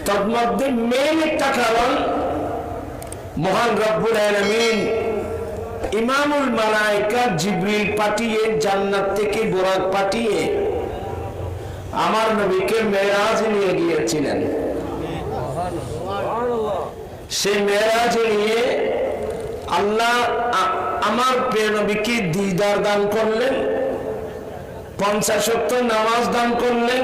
তন্মধ্যে মেন একটা কারণ মহান রব্বুল আলামিন ইমামুল মালায়েকা জিবরিল পাঠিয়ে জান্নাত থেকে বুরাক পাঠিয়ে আমার নবীকে মেরাজ নিয়ে গিয়েছিলেন। সেই মেরাজ নিয়ে আল্লাহ আমার প্রিয় নবীকে দিদার দান করলেন, 50 ওয়াক্ত নামাজ দান করলেন,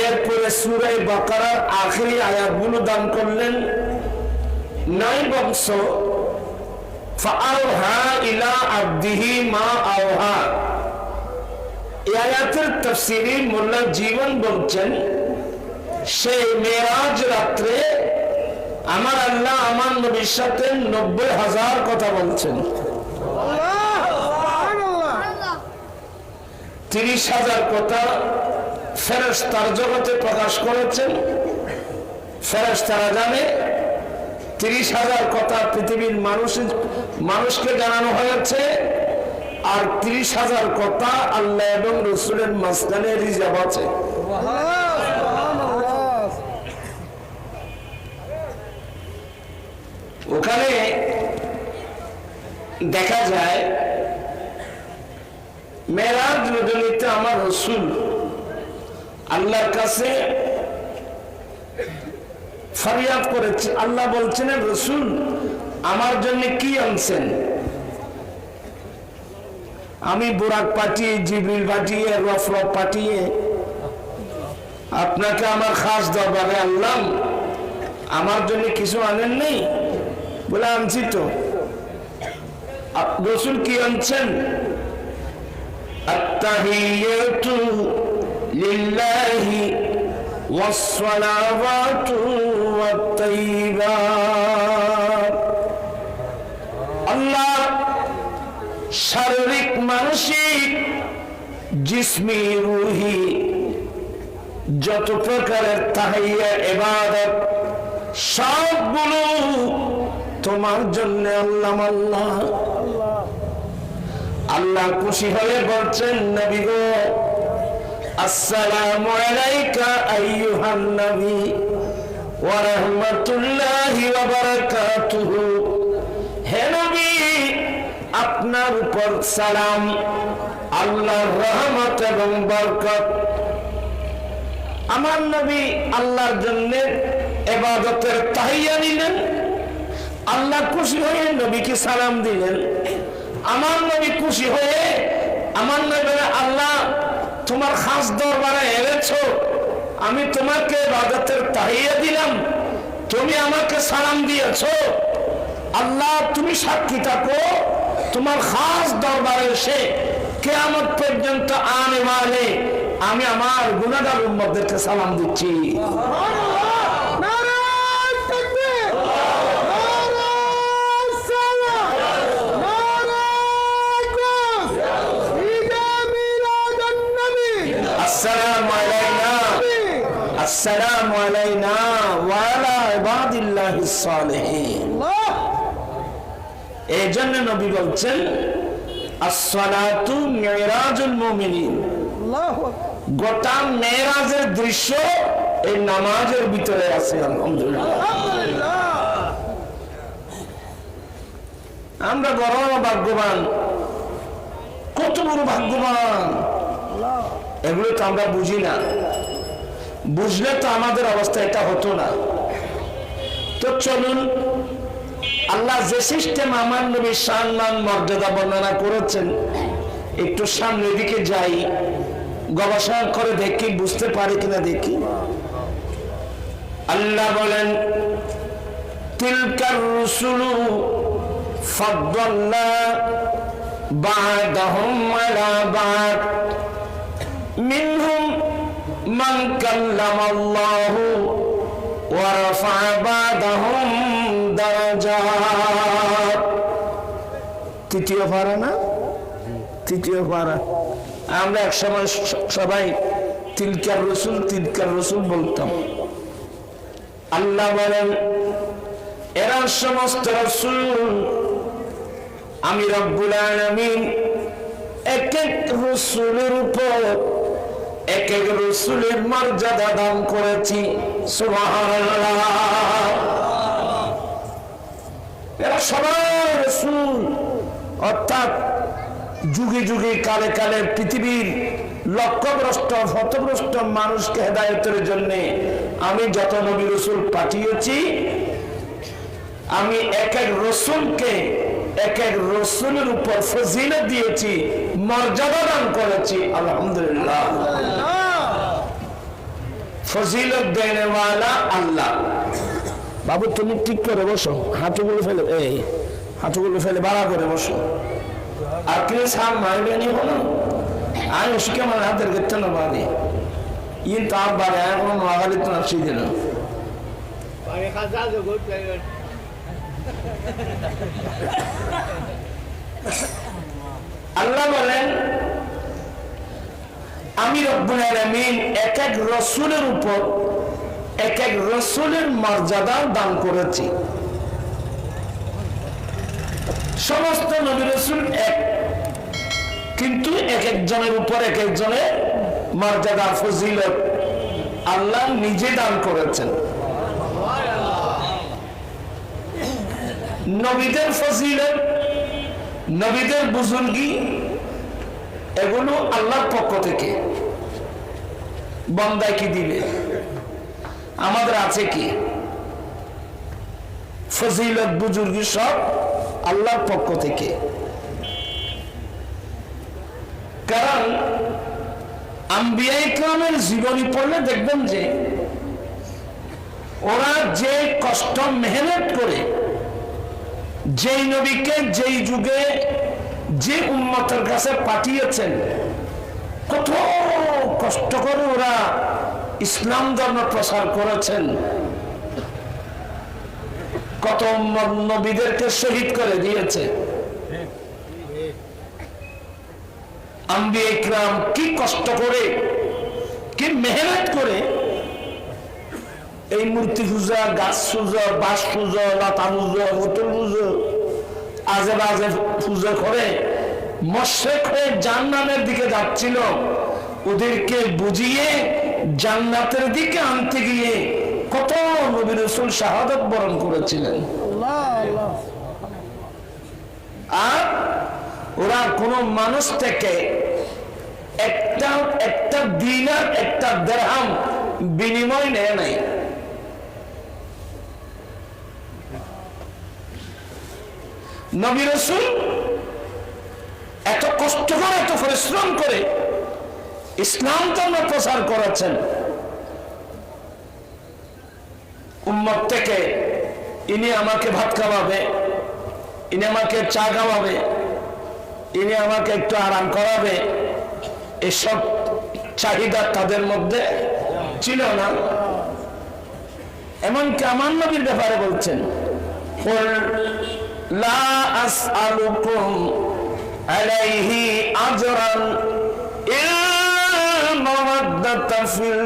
এরপরে সূরা বাকারার আখেরি আয়াতগুলো দান করলেন। 9 বংশ ফাআওহা ইলা আবদিহি মা আওহা। এই আয়াতের তাফসীরে মোল্লা জীবন বলছেন সেই মেরাজ রাত্রে আমার আল্লাহ আমার নবীর সাথে 90,000 কথা বলছেন। 30,000 কথা ফেরেশতার জগতে প্রকাশ করেছেন। ফেরেশতারা জানে 30,000 কথা পৃথিবীর মানুষকে জানানো হয়েছে, আর 30,000 কথা আল্লাহ এবং রাসূলের মাঝখানে রিজার্ভ আছে। ওখানে দেখা যায় মেরাজ রজনীতে আমার রাসূল আল্লাহর কাছে ফরিয়াদ করেছে। আল্লাহ বলছেন, রাসূল আমার জন্য কি আনছেন? আমি বুরাক পাঠিয়ে, জিবরিল পাঠিয়ে, রফরফ পাঠিয়ে আপনাকে আমার খাস দরবারে আনলাম, আমার জন্য কিছু আনেন নেই? বলে আনছি তো। রাসূল কি আনছেন? আত্তাহিয়াতু লিল্লাহি ওয়াসসালাওয়াতু ওয়াত-তাইয়্যিবাত। আল্লাহ শারীরিক, মানসিক, জিসমি, রূহি যত প্রকারের তাহিয়া ইবাদত সবগুলো তোমার জন্য আল্লাহ। আল্লাহ আল্লাহ খুশি হয়ে বলছেন, নবী গো আসসালামু আলাইকা আইয়ুহান নবী ওয়া রাহমাতুল্লাহি ওয়া বারাকাতুহু। হে নবী, আপনার উপর সালাম, আল্লাহর রহমত এবং বরকত। আমার নবী আল্লাহর জন্য ইবাদতের তাহিয়া নিলেন, আল্লাহ খুশি হয়ে নবীকে সালাম দিলেন। আমার নবী খুশি হয়ে আমার নবী, আল্লাহ তোমার খাস দরবারে এনেছো, আমি তোমাকে ইবাদতের তাহিয়া দিলাম, তুমি আমাকে সালাম দিয়েছো। আল্লাহ তুমি সাক্ষী থাকো, তোমার খাস দরবারে এসে কিয়ামত পর্যন্ত আনে ওয়ালে আমি আমার গুনাহগার উম্মতদেরকে সালাম দিচ্ছি। আসসালামু আলাইনা ওয়া আলা ইবাদিল্লাহিস সালিহিন। এই জন্য নবী বলছেন, আসসালাতু মিরাজুল মুমিনিন। গোটা মেরাজের দৃশ্য এই নামাজের ভিতরে আছে। আলহামদুলিল্লাহ, আমরা বড় ভাগ্যবান, কত বড় ভাগ্যবান। এগুলো তো আমরা বুঝি না, বুঝলে তো আমাদের অবস্থা এটা হতো না। তো চলুন, আল্লাহ যে সিস্টেম আমার নবীর সম্মান মর্যাদা বর্ণনা করেছেন, একটু সামনের দিকে যাই, গবেষণা করে দেখি, বুঝতে পারি কিনা দেখি। আল্লাহ বলেন, তিলকার রুসুলু ফাদ্দালনা বা'দাহুম আলা বা'দ মিনহুম মান কাল্লামাল্লাহু ওয়া রাফা'a বা'দাহুম দারাজাত। তৃতীয় পারা না? তৃতীয় পারা। আমরা একসময় সবাই তিলকার রসুল তিলকার রসুল বলতাম। আল্লাহ বলেন, এরা সমস্ত রসুল আমি রব্বুল আলামিন এক এক রসুলের উপর এক এক রাসূলের মর্যাদা দান করেছি। সুবহানাল্লাহ। এরা সবাই রাসূল, অর্থাৎ যুগে যুগে কালে কালে পৃথিবীর লক্ষ্যভ্রষ্ট পথভ্রষ্ট মানুষকে হেদায়েতের জন্য আমি যত নবী রাসূল পাঠিয়েছি, আমি এক এক রাসূলকে এক এক রাসূলের উপর ফজিলত দিয়েছি, মর্যাদা দান করেছি। আলহামদুলিল্লাহ। ফজিলত দেনেওয়ালা আল্লাহ। বাবু তুমি ঠিক করে বসো, হাঁটুগুলো ফেলে, এই হাঁটুগুলো ফেলে বাড়া করে বসো। আর কি সাম মারবে নি হলো আর उसके मन हाथ करते ना बानी ये ताप बारे हैं कौन वाली तो नफसी देना बारे खासा जो गुड प्लेयर अल्लाह बोलें আমি রব্বুল আলামিন এক এক রাসূলের উপর এক এক রাসূলের মর্যাদা দান করেছি। সমস্ত নবী রাসূল এক, কিন্তু এক একজনের উপর এক একজনের মর্যাদা ফজিলত আল্লাহ নিজে দান করেছেন। নবীদের ফজিলত, নবীদের বুজুর্গি, এগুলো আল্লাহর পক্ষ থেকে। বান্দায় কি দিবে? আমাদের আছে কি? ফজিলত বুজুর্গি সব আল্লাহর পক্ষ থেকে। কারণ আম্বিয়া ইকরামের জীবনী পড়লে দেখবেন যে ওরা যে কষ্ট মেহনত করে যেই নবীকে যেই যুগে যে উম্মতের কাছে পাঠিয়েছেন, কত কষ্ট করে ওরা ইসলাম ধর্ম প্রচার করেছেন, কত নবীদেরকে শহীদ করে দিয়েছে। আম্বিয়া ইকরাম কি কষ্ট করে, কি মেহনত করে এই মূর্তি পূজা, গাছ পূজা, বাঁশ পূজা, লতা পূজা, বোতল পূজা, আজে বাজে পূজা করে মুশরিক হয়ে জান্নাতের দিকে যাচ্ছিল। ওদেরকে বুঝিয়ে জান্নাতের দিকে আনতে গিয়ে কত নবী রাসূল শাহাদাত বরণ করেছিলেন। আর ওরা কোন মানুষ থেকে একটা দিনার, একটা দিরহাম বিনিময় নেয় নাই। নবী রাসূল এত কষ্ট করে, এত পরিশ্রম করে ইসলাম ধর্ম প্রচার করেছেন। উম্মত থেকে ইনি আমাকে ভাত খাওয়াবে, ইনি আমাকে চা খাওয়াবে, ইনি আমাকে একটু আরাম করাবে, এসব চাহিদা তাদের মধ্যে ছিল না। এমনকি আমার নবীর ব্যাপারে বলছেন, লা আসআলুকুম আলাইহি আজরান ইল্লা মাওয়াদ্দাতা ফিল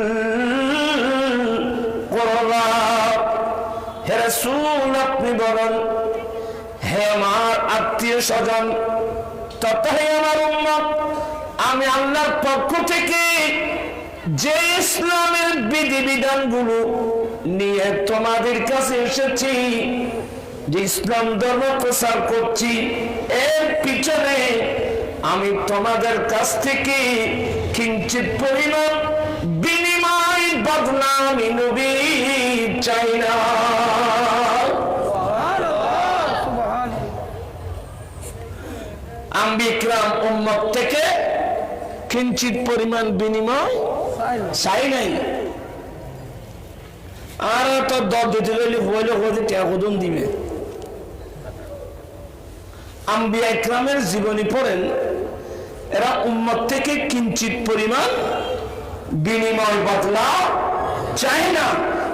কুরবা। হে রাসূল, আপনি বলেন, হে আমার আত্মীয় স্বজন তথা হে আমার উম্মত, আমি আল্লাহর পক্ষ থেকে যে ইসলামের বিধিবিধানগুলো নিয়ে তোমাদের কাছে এসেছি, যে ইসলাম ধর্ম প্রচার করছি, এর পিছনে আমি তোমাদের কাছ থেকে কিঞ্চিত পরিমাণ বিনিময় বদলা আমি নবী চাই না। আম্বিয়া ইকরাম উম্মত থেকে কিঞ্চিত পরিমাণ বিনিময় চাই নাই। আর তো দর দিতে গেলে হইলে হতে টেকদন দিবে। আম্বিয়া ইকরামের জীবনী পড়েন, এরা উম্মত থেকে কিঞ্চিত পরিমাণ বিনিময় বদলা চায় না।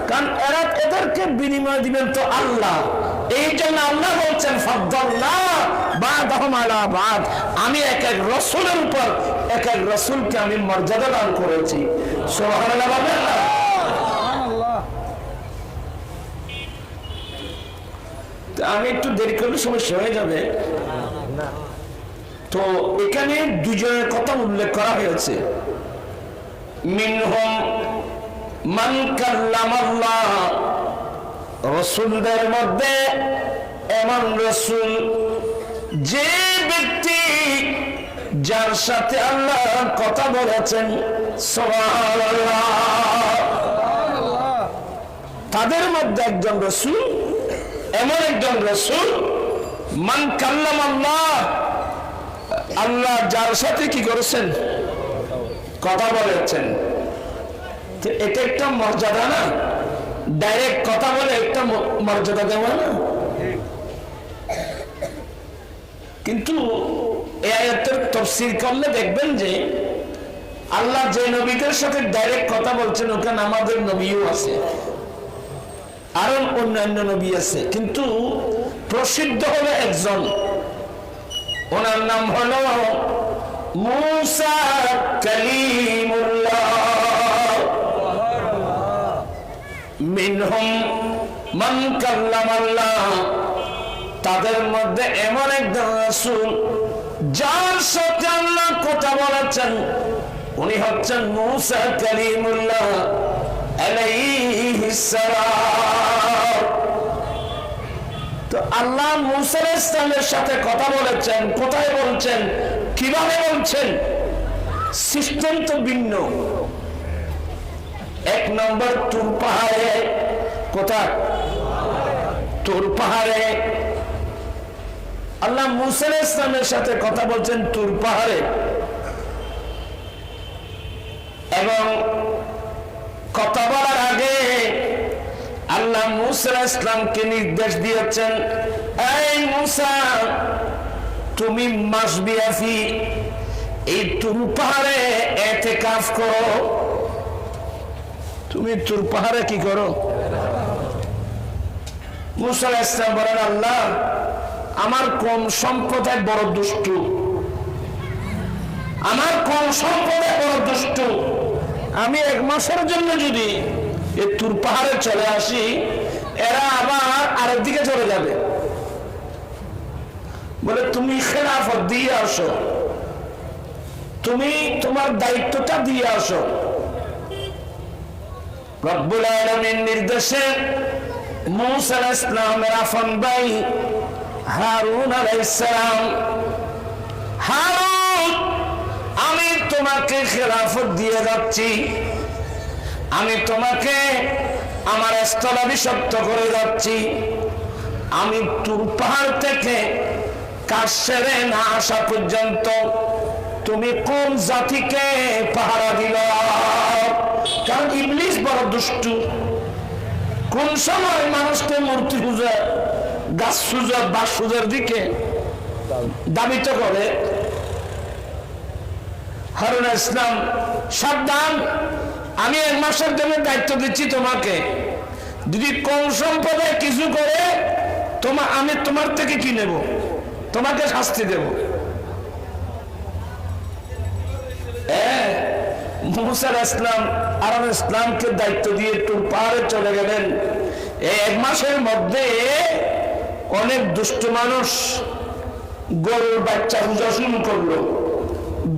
কারণ এরা এদেরকে বিনিময় দিবেন তো আল্লাহ। এই জন্য আল্লাহ বলছেন, ফাদ্দাল্লাহ বা'দাহুম আলা বা'দ, আমি এক এক রাসূলের উপর এক এক রাসূলকে আমি মর্যাদা দান করেছি। সুবহানাল্লাহ বলেন না? আমি একটু দেরি করলে সমস্যা হয়ে যাবে। তো এখানে দুজনের কথা উল্লেখ করা হয়েছে। মিনহুম মান কাল্লামাল্লাহ, রাসূলদের মধ্যে এমন রাসূল যে ব্যক্তি যার সাথে আল্লাহ কথা বলেছেন, সুবহানাল্লাহ। তাদের মধ্যে একজন রাসূল, এমন একজন রাসূল মান কাল্লামাল্লাহ, আল্লাহ যার সাথে কি করেছেন, কথা বলেছেন। এটা একটা মর্যাদা না? ডাইরেক্ট কথা বলে একটা মর্যাদা দেওয়া না? কিন্তু এই আয়াতের তাফসীর করলে দেখবেন যে আল্লাহ যে নবীদের সাথে ডাইরেক্ট কথা বলছেন ওখানে আমাদের নবীও আছে, আরো অন্যান্য নবী আছে, কিন্তু প্রসিদ্ধ হলো একজন, ওনার নাম হলো মূসা কালিমুল্লাহ। মিনহুম মান কাল্লামাল্লাহ, তাদের মধ্যে এমন একজন রাসূল যার সাথে আল্লাহ কথা বলেছেন, উনি হচ্ছেন মূসা কালিমুল্লাহ আলাইহিস সালাম। তো আল্লাহ মূসা আলাইহিস সালামের সাথে কথা বলেছেন, কোথায় বলছেন, কিভাবে বলছেন, সিস্টেম তো ভিন্ন। এক নম্বর তুর পাহাড়ে, কোথায়? তুর পাহাড়ে আল্লাহ মূসা আলাইহিস সালামের সাথে কথা বলছেন তুর পাহাড়ে, এবং কথা বলার আগে আল্লাহ মূসা আলাইহিস সালামকে নির্দেশ দিয়েছেন, এই মূসা, তুমি মাসবিয়াফি এই তুর পাহাড়ে ইতিকাফ করো। তুমি তুর পাহাড়ে কি করো? মূসা আলাইহিস সালাম বলেন, আল্লাহ আমার কোন সম্প্রদায় বড় দুষ্টু, আমার কোন সম্প্রদায় বড় দুষ্টু, আমি এক মাসের জন্য যদি এই তুর পাহাড়ে চলে আসি, এরা আবার আরেক দিকে চলে যাবে। বলে তুমি খেলাফত দিয়ে আসো, তুমি তোমার দায়িত্বটা দিয়ে আসো। রব্বুল আলামিন নির্দেশে মূসা আলাইহিস সালামের আপন ভাই হারুন আলাইহিস সালাম, হারুন, আমি তোমাকে খেলাফত দিয়ে যাচ্ছি, আমি তোমাকে আমার স্থলাভিষিক্ত করে যাচ্ছি। আমি তুর পাহাড় থেকে কাজ সেরে না আসা পর্যন্ত তুমি কোন জাতিকে পাহারা দিল? কারণ ইবলিস বড় দুষ্টু, কোন সময় মানুষকে মূর্তি পূজা, গাছ পূজা, বাস পূজার দিকে দাবিত করে। হারুন আলাইহিস সালাম, সাবধান, আমি এক মাসের জন্য দায়িত্ব দিচ্ছি তোমাকে, যদি কোন সম্প্রদায় কিছু করে আমি তোমার থেকে কি নেব, তোমাকে শাস্তি দেব। মূসা আলাইহিস সালাম হারুন আলাইহিস সালামকে দায়িত্ব দিয়ে তুর পাহাড়ে চলে গেলেন। এই এক মাসের মধ্যে অনেক দুষ্ট মানুষ গরুর বাচ্চা পূজা শুরু করলো।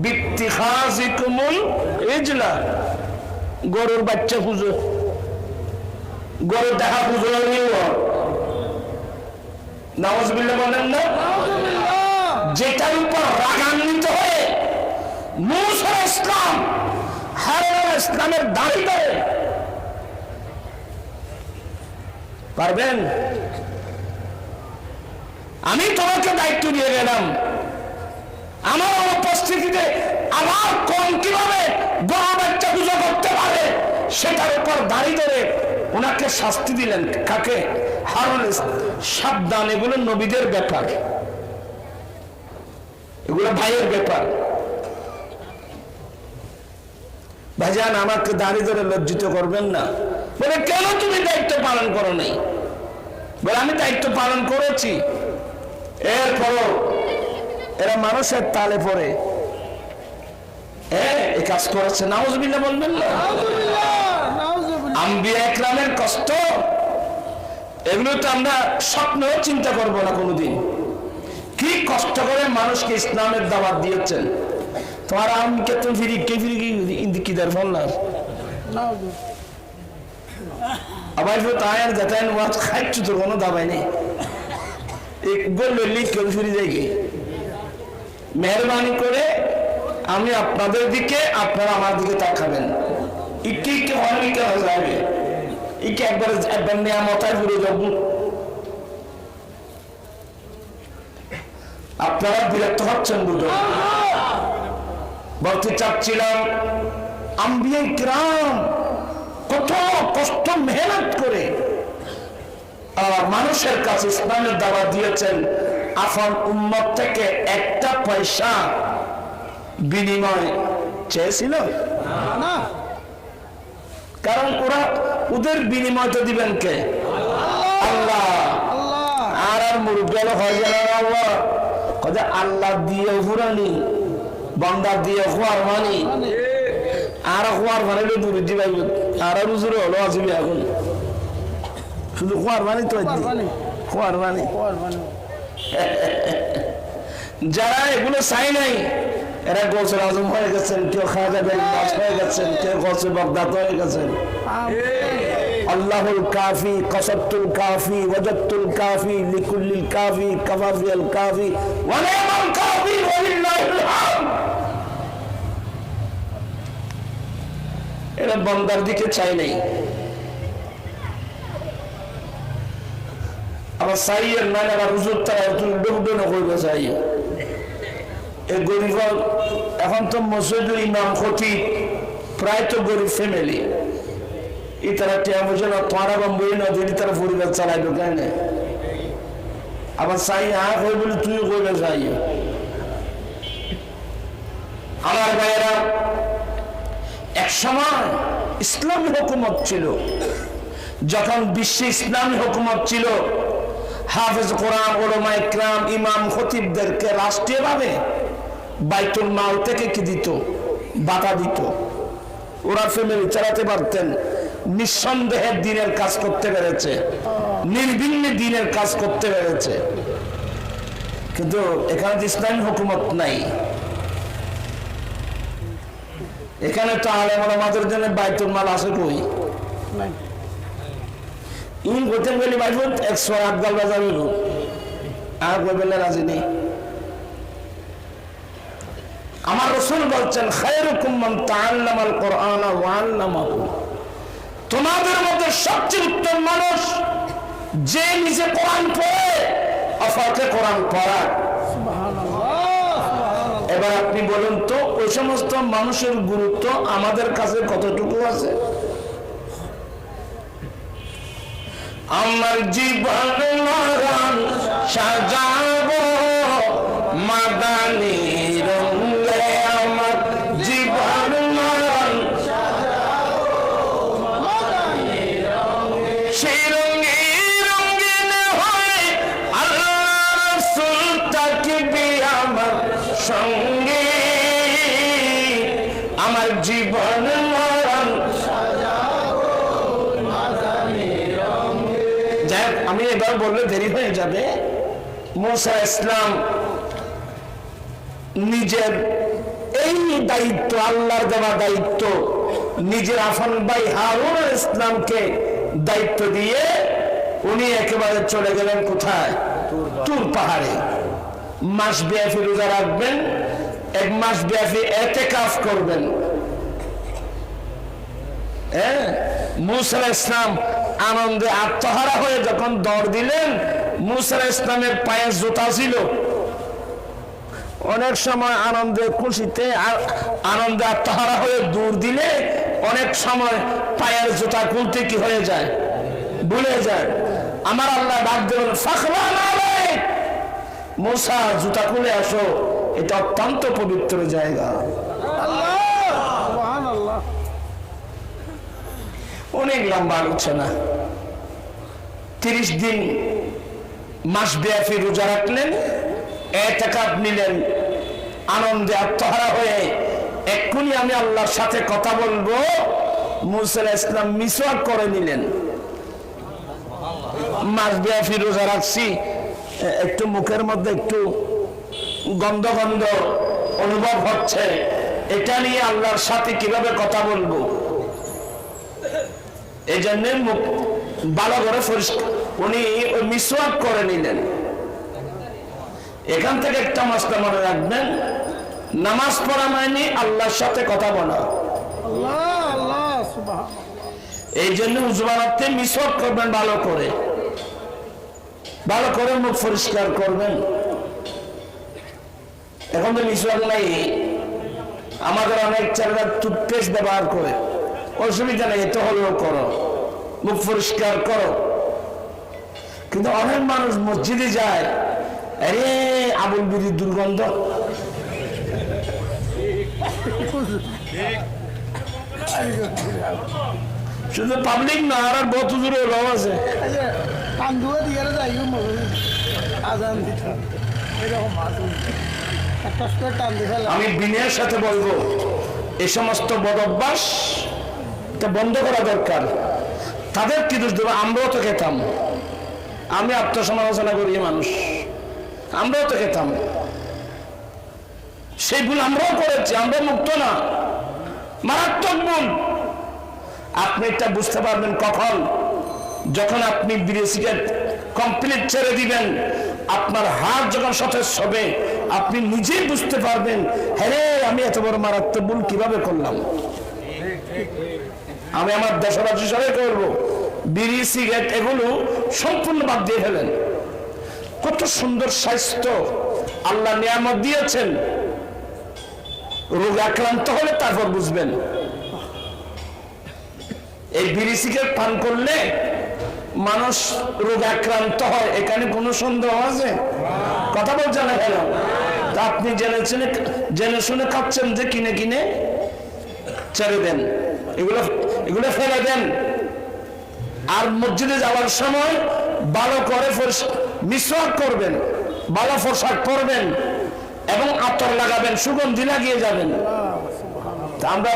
বিত্তিখাযিকুমুল ইজলা, গরুর বাচ্চা পুজো, গরু দেখা পুজো নিও, নাউযুবিল্লাহ বলেন না? যেটার উপর রাগান্বিত হয়ে মূসা আলাইহিস সালাম হারুন আলাইহিস সালামের দাড়ি ধরে, পারবেন? আমি তোমাকে দায়িত্ব দিয়ে গেলাম, আমার উপস্থিতিতে আমার কোন কিভাবে গরু বাচ্চা পূজা করতে পারে সেটার উপর দাঁড়িয়ে ধরে ওনাকে শাস্তি দিলেন। কাকে? হারুন। সাবধান, এগুলো নবীদের ব্যাপার, এগুলো ভাইয়ের ব্যাপার। ভাইজান, আমাকে দাঁড়িয়ে ধরে লজ্জিত করবেন না। বলে, কেন তুমি দায়িত্ব পালন করো নাই? বলে, আমি দায়িত্ব পালন করেছি, এরপরও এরা মানুষের তালে পড়ে এই কাজ করেছে। নাউযুবিল্লাহ বলবেন না? আম্বিয়া ইকরামের কষ্ট, এগুলো তো আমরা স্বপ্নেও চিন্তা করবো না কোনোদিন। কি কষ্ট করে মানুষকে ইসলামের দাওয়াত দিয়েছেন, তোমার আমকে তো ফিরি কে ফিরি ইন্দিকিদার ফলনার আবার তাই যেতেন ওয়াজ খাইছো তোর কোনো দাবাই নেই এক বললে লিখ কেউ ফিরে যাই গে মেহরবানি করে আমি আপনাদের দিকে আপনারা আমার দিকে তাকাবেন ইকে ইকে অনেকে হয়ে যাবে ইকে একবার নিয়ামতায় ঘুরে যাব আপনারা বিরক্ত হচ্ছেন দুটো বলতে চাচ্ছিলাম আম্বিয়া কিরাম কত কষ্ট মেহনত করে মানুষের কাছে ইসলামের দাওয়াত দিয়েছেন আফান উম্মত থেকে একটা পয়সা বিনিময় চেয়েছিল না কারণ ওদের বিনিময় তো দিবেন কে আল্লাহ আর মুরব্বী হয়ে গেল আল্লাহ আল্লাহ দিয়ে হুরানি বান্দা দিয়ে হুয়ার মানি আর হুয়ার মানিলে দূরে দিবাই আর রুজুরে হলো আসবি এখন শুধু হুয়ার মানি তো হুয়ার মানি যারা এগুলো চাই নাই এরা গৌসুল আজম হয়ে গেছেন কেউ খাজা বেগম হয়ে গেছেন কেউ গৌসুল বাগদাদ হয়ে গেছেন আল্লাহুল কাফি কাসাতুল কাফি ওয়াজাতুল কাফি লিকুল্লিল কাফি কাফাফিয়াল কাফি ওয়া নি'মাল কাফি ওয়ালিল্লাহিল হামদ এরা বান্দার দিকে চাই নাই আবার সাইয়ের মানে আবার হুজুর তারা তুমি ডুবডু না করবে চাই এই গরিব এখন তো মসজিদের ইমাম খতিব প্রায় তো গরিব ফ্যামিলি এই তারা টিয়া বুঝে না তোমারা বম্বই না যদি তারা পরিবার চালাইবে কেন আবার চাই হ্যাঁ কই বলে তুই কইবে চাই আমার ভাইয়েরা এক সময় ইসলামী হুকুমত ছিল যখন বিশ্বে ইসলামী হুকুমত ছিল হাফেজ কোরআন উলামা ইকরাম ইমাম খতিবদেরকে রাষ্ট্রীয়ভাবে বাইতুল মাল থেকে কি দিত বাতা দিত ওরা ফ্যামিলি চালাতে পারতেন নিঃসন্দেহে দিনের কাজ করতে পেরেছে নির্বিঘ্নে দিনের কাজ করতে পেরেছে কিন্তু এখানে তো ইসলামী হুকুমত নাই এখানে তো আলেম ওলামাদের জন্য বাইতুল মাল আছে কই ইন করতে গেলে বাইতুল 108 গাল বাজাবে আর কই বলে রাজি নেই আমার রাসূল বলছেন খায়রুকুম মান তাআল্লামাল কুরআন ওয়া আল্লামাহু তোমাদের মধ্যে সবচেয়ে উত্তম মানুষ যে নিজে কোরআন পড়ে অপরকে কোরআন পড়ায় সুবহানাল্লাহ এবার আপনি বলুন তো ওই সমস্ত মানুষের গুরুত্ব আমাদের কাছে কতটুকু আছে আমার জীবন মরণ সাজাবো মাদানী রঙে আমার জীবন মরণ সাজাবো মাদানী রঙে সেই রঙে রঙিন হয় আল্লাহ রাসূল তাকবি আমার সঙ্গে আমার জীবন মরণ সাজাবো মাদানী রঙে যাই আমি এবার বললে দেরি হয়ে যাবে মুসা ইসলাম নিজের এই দায়িত্ব আল্লাহর দেওয়া দায়িত্ব নিজের আফন ভাই হারুন ইসলামকে দায়িত্ব দিয়ে উনি একেবারে চলে গেলেন কোথায় তুর পাহাড়ে মাস ব্যাপী রোজা রাখবেন 1 মাস ব্যাপী ইতিকাফ করবেন মুসা ইসলাম আনন্দে আত্মহারা হয়ে যখন দৌড় দিলেন মুসা ইসলামের পায়ে জুতা ছিল অনেক সময় আনন্দে খুশিতে আনন্দে আত্মহারা হয়ে দৌড় দিলে অনেক সময় পায়ের জুতা খুলতে কি হয়ে যায় ভুলে যায় আমার আল্লাহ ডাক দেবেন ফাখলান আলাইক মুসা জুতা খুলে আসো এটা অত্যন্ত পবিত্র জায়গা আল্লাহ সুবহানাল্লাহ অনেক লম্বা আলোচনা 30 দিন মাস ব্যাপী রোজা রাখলেন ইতিকাফ নিলেন আনন্দে আত্মহারা হয়ে এক্ষুনি আমি আল্লাহর সাথে কথা বলবো মুসা ইসলাম মিসওয়াক করে নিলেন মাস ব্যাপী রোজা রাখছি একটু মুখের মধ্যে একটু গন্ধ গন্ধ অনুভব হচ্ছে, এটা নিয়ে আল্লাহর সাথে কিভাবে কথা বলবো। এই জন্য মুখ ভালো করে পরিষ্কার, উনি ওই মিসওয়াক করে নিলেন। এখান থেকে একটা মাসলা মনে রাখবেন, নামাজ পড়া মানে আল্লাহর সাথে কথা বলা। এই জন্য উজবানাতে মিসওয়াক করবেন, ভালো করে মুখ পরিষ্কার করবেন। এখন তো মিসওয়াক নাই, আমাদের অনেক ছেলেরা টুথপেস্ট ব্যবহার করে, অসুবিধা নেই, এত হলেও করো, মুখ পরিষ্কার করো। কিন্তু অনেক মানুষ মসজিদে যায়, আরে আবুল বিড়ির দুর্গন্ধ, শুধু পাবলিক না, আর বহুত দূরে লোক আছে। আমি বিনয়ের সাথে বলবো, এই সমস্ত বদ অভ্যাস বন্ধ করা দরকার। তাদের কি দোষ দেবো? আমরাও তো খেতাম, আমি আত্মসমালোচনা করি মানুষ, আমরাও তো খেতাম, সেই ভুল আমরাও করেছি, আমরা মুক্ত না, মারাত্মক ভুল। আপনি এটা বুঝতে পারবেন কখন? যখন আপনি বিড়ি সিগারেট কমপ্লিট ছেড়ে দিবেন, আপনার হাত যখন সতেজ হবে, আপনি নিজেই বুঝতে পারবেন, হ্যাঁ আমি এত বড় মারাত্মক ভুল কিভাবে করলাম। আমি আমার দেশবাসী সবাই করবো, বিড়ি সিগারেট এগুলো সম্পূর্ণ বাদ দিয়ে ফেলেন। কত সুন্দর স্বাস্থ্য আল্লাহ নিয়ামত দিয়েছেন, রোগ আক্রান্ত হলে তারপর বুঝবেন। এই বিড়ি সিগারেট পান করলে মানুষ রোগ আক্রান্ত হয়, এখানে কোনো সন্দেহ আছে? কথা বলছেন না কেন? আপনি জেনে শুনে খাচ্ছেন, যে কিনে কিনে ছেড়ে দেন, এগুলো ফেলে দেন। আর মসজিদে যাওয়ার সময় ভালো করে মিসওয়াক করবেন, ভালো পোশাক পরবেন এবং আতর লাগাবেন, সুগন্ধি লাগিয়ে যাবেন। আমরা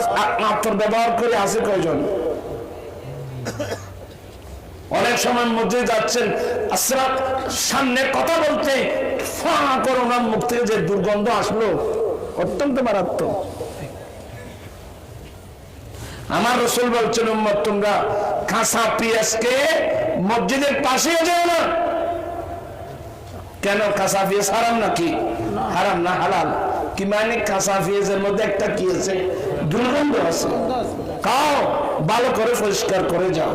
আতর ব্যবহার করে আছে কয়জন? অনেক সময় মসজিদে যাচ্ছেন, আসসালাম সামনে কথা বলতে ফা করে ওনার মুখ থেকে যে দুর্গন্ধ আসলো, অত্যন্ত মারাত্মক। আমার রাসূল বলছেন, উম্মত তোমরা কাঁচা পেঁয়াজকে মসজিদের পাশে যাও না। কেন? কাঁচা পেঁয়াজ হারাম নাকি? হারাম না, হালাল। কি মানে? কাঁচা পেঁয়াজের মধ্যে একটা কি আছে? দুর্গন্ধ আছে। খাও, ভালো করে পরিষ্কার করে যাও।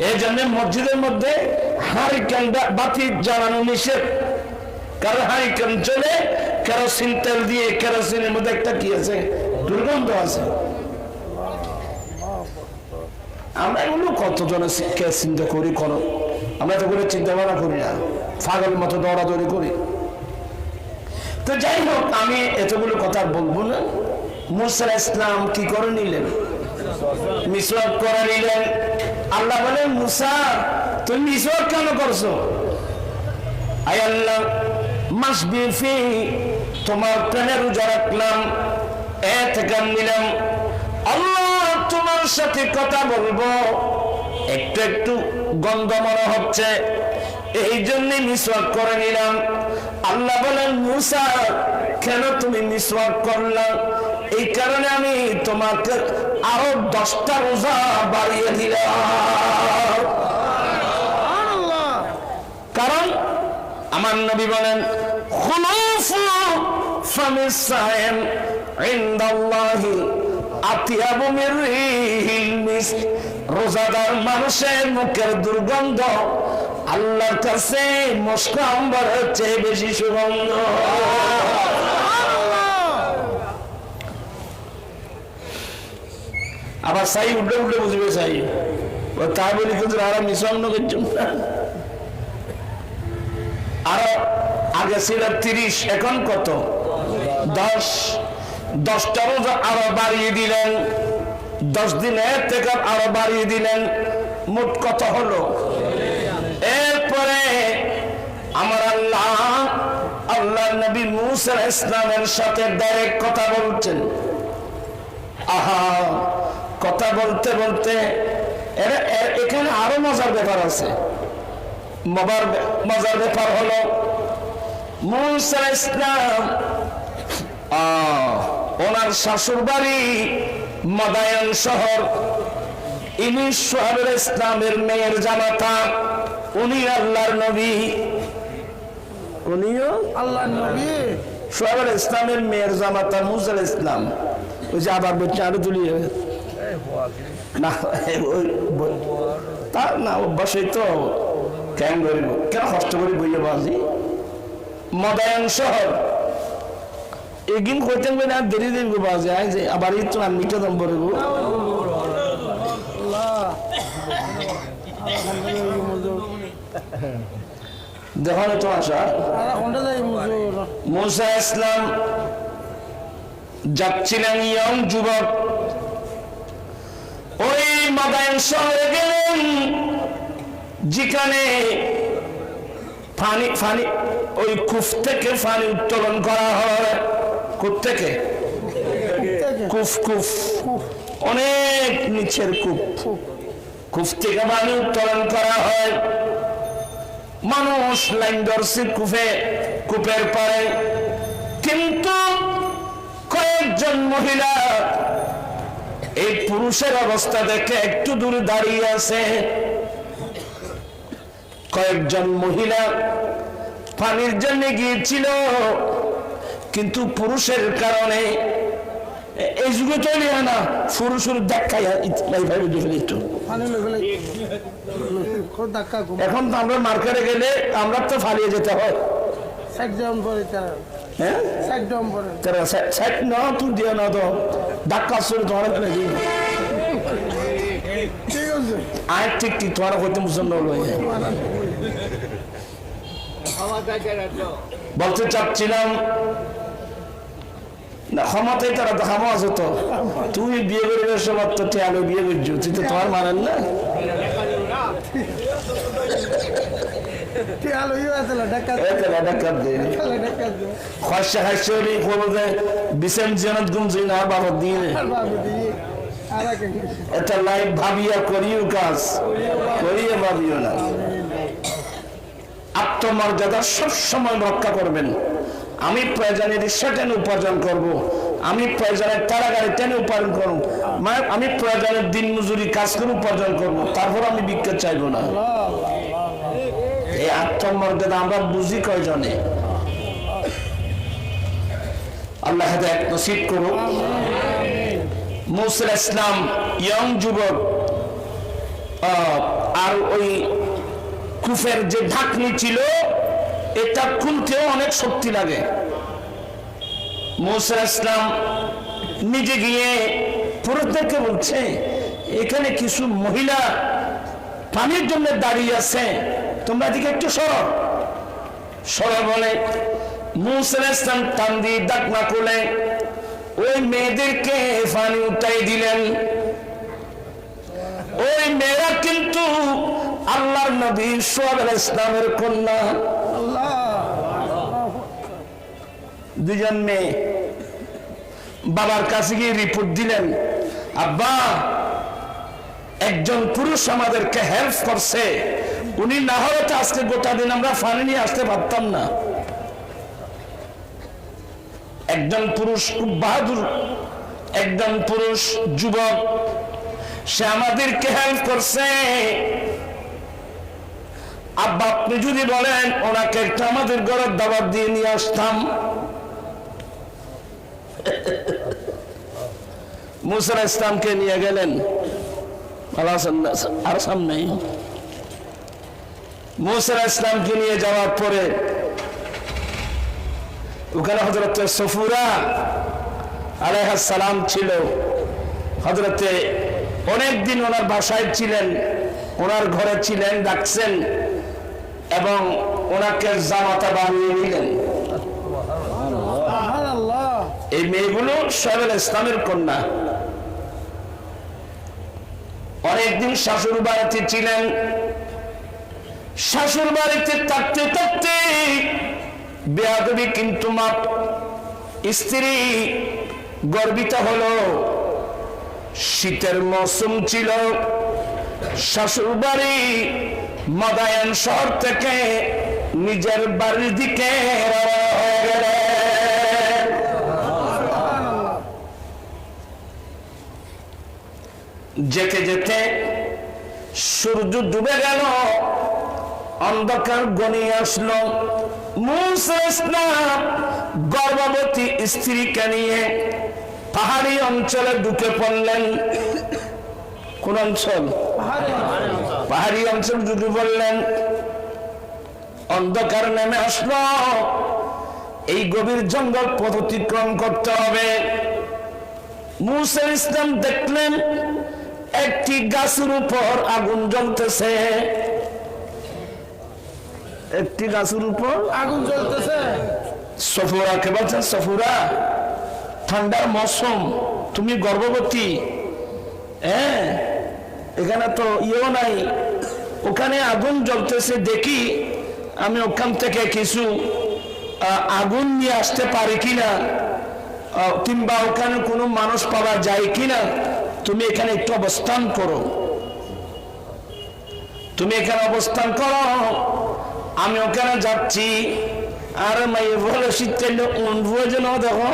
এই জন্য মসজিদের মধ্যে হারিকেন বাতি জ্বালানো নিষেধ, কারণ হারিকেন চলে কেরোসিন তেল দিয়ে, কেরোসিনের মধ্যে একটা কি আছে? দুর্গন্ধ আছে। আমরা এগুলো কতজনের শিক্ষা চিন্তা করি, করো, আমরা তো করে চিন্তা ভাবনা করি না, পাগলের মতো দৌড়াদৌড়ি করি। তো যাই হোক, আমি এতগুলো কথা বলবো না। মুসা আলাইহিস সালাম কি করে নিলেন? মিসওয়াক করে নিলেন। আল্লাহ বলেন, মুসা তুমি মিসওয়াক কেন করছো? আয় আল্লাহ, মাসবিফি তোমার প্রাণে রোজা রাখলাম, এতেকাম নিলাম, আল্লাহ তোমার সাথে কথা বলবো, একটু একটু গন্ধ মনে হচ্ছে, এই জন্য মিসওয়াক করে নিলাম। আল্লাহ বলেন, মুসা কেন তুমি মিসওয়াক করলা? এই কারণে আমি তোমাকে আরো 10টা রোজা বাড়িয়ে দিলাম। কারণ আমার নবী বলেন, খুলুফু ফামিস সাইম ইনদাল্লাহি আতিয়াবু মির রিহিল মিস্ক। রোজাদার মানুষের মুখের দুর্গন্ধ আল্লাহর কাছে মস্ক আম্বরের চেয়ে বেশি সুগন্ধ। আবার সাই উল্টে উল্টে বুঝবে, সাই তাই বলি কিন্তু আরো মিশ্রণ করছেন। আরো আগে ছিল 30, এখন কত? 10। 10টা রোজা আরো বাড়িয়ে দিলেন, 10 দিনের থেকে আরো বাড়িয়ে দিলেন, মোট কত হলো? এরপরে আমার আল্লাহ নবী মুসা আলাইহিস সালামের সাথে ডাইরেক্ট কথা বলছেন। আহা, কথা বলতে বলতে এখানে আরো মজার ব্যাপার আছে। মজার ব্যাপার হলো, মুসা আলাইহিস সালাম ওনার শাশুর বাড়ি মাদায়ান শহর। ইনি সোহেব ইসলামের মেয়ের জামাতা, উনি আল্লাহর নবী, উনিও আল্লাহর নবী। সোহেব ইসলামের মেয়ের জামাতা মুসা ইসলাম। ওই যে আবার বলছে আরো তুলি না, তার না অভ্যাসই তো কেন করিব, কেন কষ্ট করি বইয়ে বাজি। মাদায়ান শহর এগিন কইতেন না, দেরি দিন গো বাজে আই যে আবার এই তো আমি মিটা দাম বলে গো। দেখো তো আশা মুসা ইসলাম যাচ্ছিলেন ইয়ং যুবক, ওই মাদায়ান শহরে গেলেন যেখানে পানি পানি ওই কূপ থেকে পানি উত্তোলন করা হয়। কূপ থেকে কূপ কূপ অনেক নিচের কূপ, কূপ থেকে পানি উত্তোলন করা হয়। মানুষ লাইন ধরছে কূপের পারে, কিন্তু কয়েকজন মহিলা এই পুরুষের অবস্থা দেখে একটু দূরে দাঁড়িয়ে আছে। কয়েকজন মহিলা পানির জন্য গিয়েছিল, কিন্তু পুরুষের কারণে এই যুগে চলে না পুরুষের দেখাই এখন তো আমরা মার্কেটে গেলে আমরা তো ফালিয়ে যেতে হয়। ঠিক ঠিক তোমার করতে মুসন্দ বলতে চাচ্ছিলাম না, ক্ষমতাই তারা দেখামো আছে তো। তুমি বিয়ে করবে সবার তো টেয়ালো বিয়ে করছো, তুই তো তোমার মানেন না। ভাবিয়া করিও কাজ, করিয়ে ভাবিও না। আত্মমর্যাদা সবসময় রক্ষা করবেন। আমি প্রয়োজনে রিক্সা টেনে উপার্জন করবো, আমি প্রয়োজনের তারাগাড়ি টেনে উপার্জন করবো, আমি প্রয়োজনের দিন মজুরি কাজ করে উপার্জন করবো, তারপর আমি বিক্রি চাইবো না। এই আত্মমর্যাদা আমরা বুঝি কয়জনে? আল্লাহ হেদায়েত নসিব করুন। মুসা ইসলাম ইয়ং যুবক, আর ওই কূপের যে ঢাকনি ছিল এটা খুলতেও অনেক শক্তি লাগে। মুসা ইসলাম নিজে গিয়ে পুরুষদেরকে বলছে, এখানে কিছু মহিলা পানির জন্য দাঁড়িয়ে আছে, তোমরা এদিকে একটু সরো বলে মুসা ইসলাম টান দিয়ে ঢাকনা খুলে ওই মেয়েদেরকে পানি উঠাই দিলেন। ওই মেয়েরা কিন্তু আল্লাহর নবী সোহেব ইসলামের কন্যা। দুজন মেয়ে বাবার কাছে গিয়ে রিপোর্ট দিলেন, আব্বা একজন পুরুষ আমাদেরকে হেল্প করছে, উনি না হলে তো আজকে গোটা দিন আমরা পানি নিয়ে আসতে পারতাম না। একজন পুরুষ খুব বাহাদুর, একজন পুরুষ যুবক, সে আমাদেরকে হেল্প করছে। আব্বা আপনি যদি বলেন ওনাকে একটা আমাদের ঘরের দাওয়াত দিয়ে নিয়ে আসতাম। মুসা ইসলামকে নিয়ে গেলেন আর সামনে। মুসা ইসলামকে নিয়ে যাওয়ার পরে ওখানে হযরত সফুরা আলাইহিস সালাম ছিল। হযরতে অনেকদিন ওনার বাসায় ছিলেন, ওনার ঘরে ছিলেন, ডাকছেন এবং ওনাকে জামাতা বানিয়ে নিলেন। এই মেয়েগুলো সোহেব ইসলামের কন্যা। অনেকদিন শাশুর বাড়িতে ছিলেন। শাশুর বাড়িতে থাকতে থাকতে বেয়াদবি কিন্তু মাপ, স্ত্রী গর্বিত হলো। শীতের মৌসুম ছিল, শাশুর বাড়ি মাদায়ান শহর থেকে নিজের বাড়ির দিকে রওনা হয়ে গেলেন। যেতে যেতে সূর্য ডুবে গেল, অন্ধকার ঘনিয়ে আসলো। মূসা ইসলাম গর্ভবতী স্ত্রীকে নিয়ে পাহাড়ি অঞ্চলে ঢুকে পড়লেন। কোন অঞ্চল? পাহাড়ি অঞ্চল ঢুকে পড়লেন। অন্ধকার নেমে আসলো, এই গভীর জঙ্গল পথ অতিক্রম করতে হবে। মূসা ইসলাম দেখলেন একটি গাছের উপর আগুন জ্বলতেছে। একটি গাছের উপর আগুন জ্বলতেছে। সফুরা কে বলছেন? সফুরা, ঠান্ডার মৌসুম, তুমি গর্ভবতী, হ্যাঁ, এখানে তো ইয়েও নাই, ওখানে আগুন জ্বলতেছে, দেখি আমি ওখান থেকে কিছু আগুন নিয়ে আসতে পারি কিনা, কিংবা ওখানে কোনো মানুষ পাওয়া যায় কিনা, তুমি এখানে একটু অবস্থান করো, তুমি এখানে অবস্থান করো, আমি ওখানে যাচ্ছি। আর মাই বলে শীতের প্রয়োজন দেখো,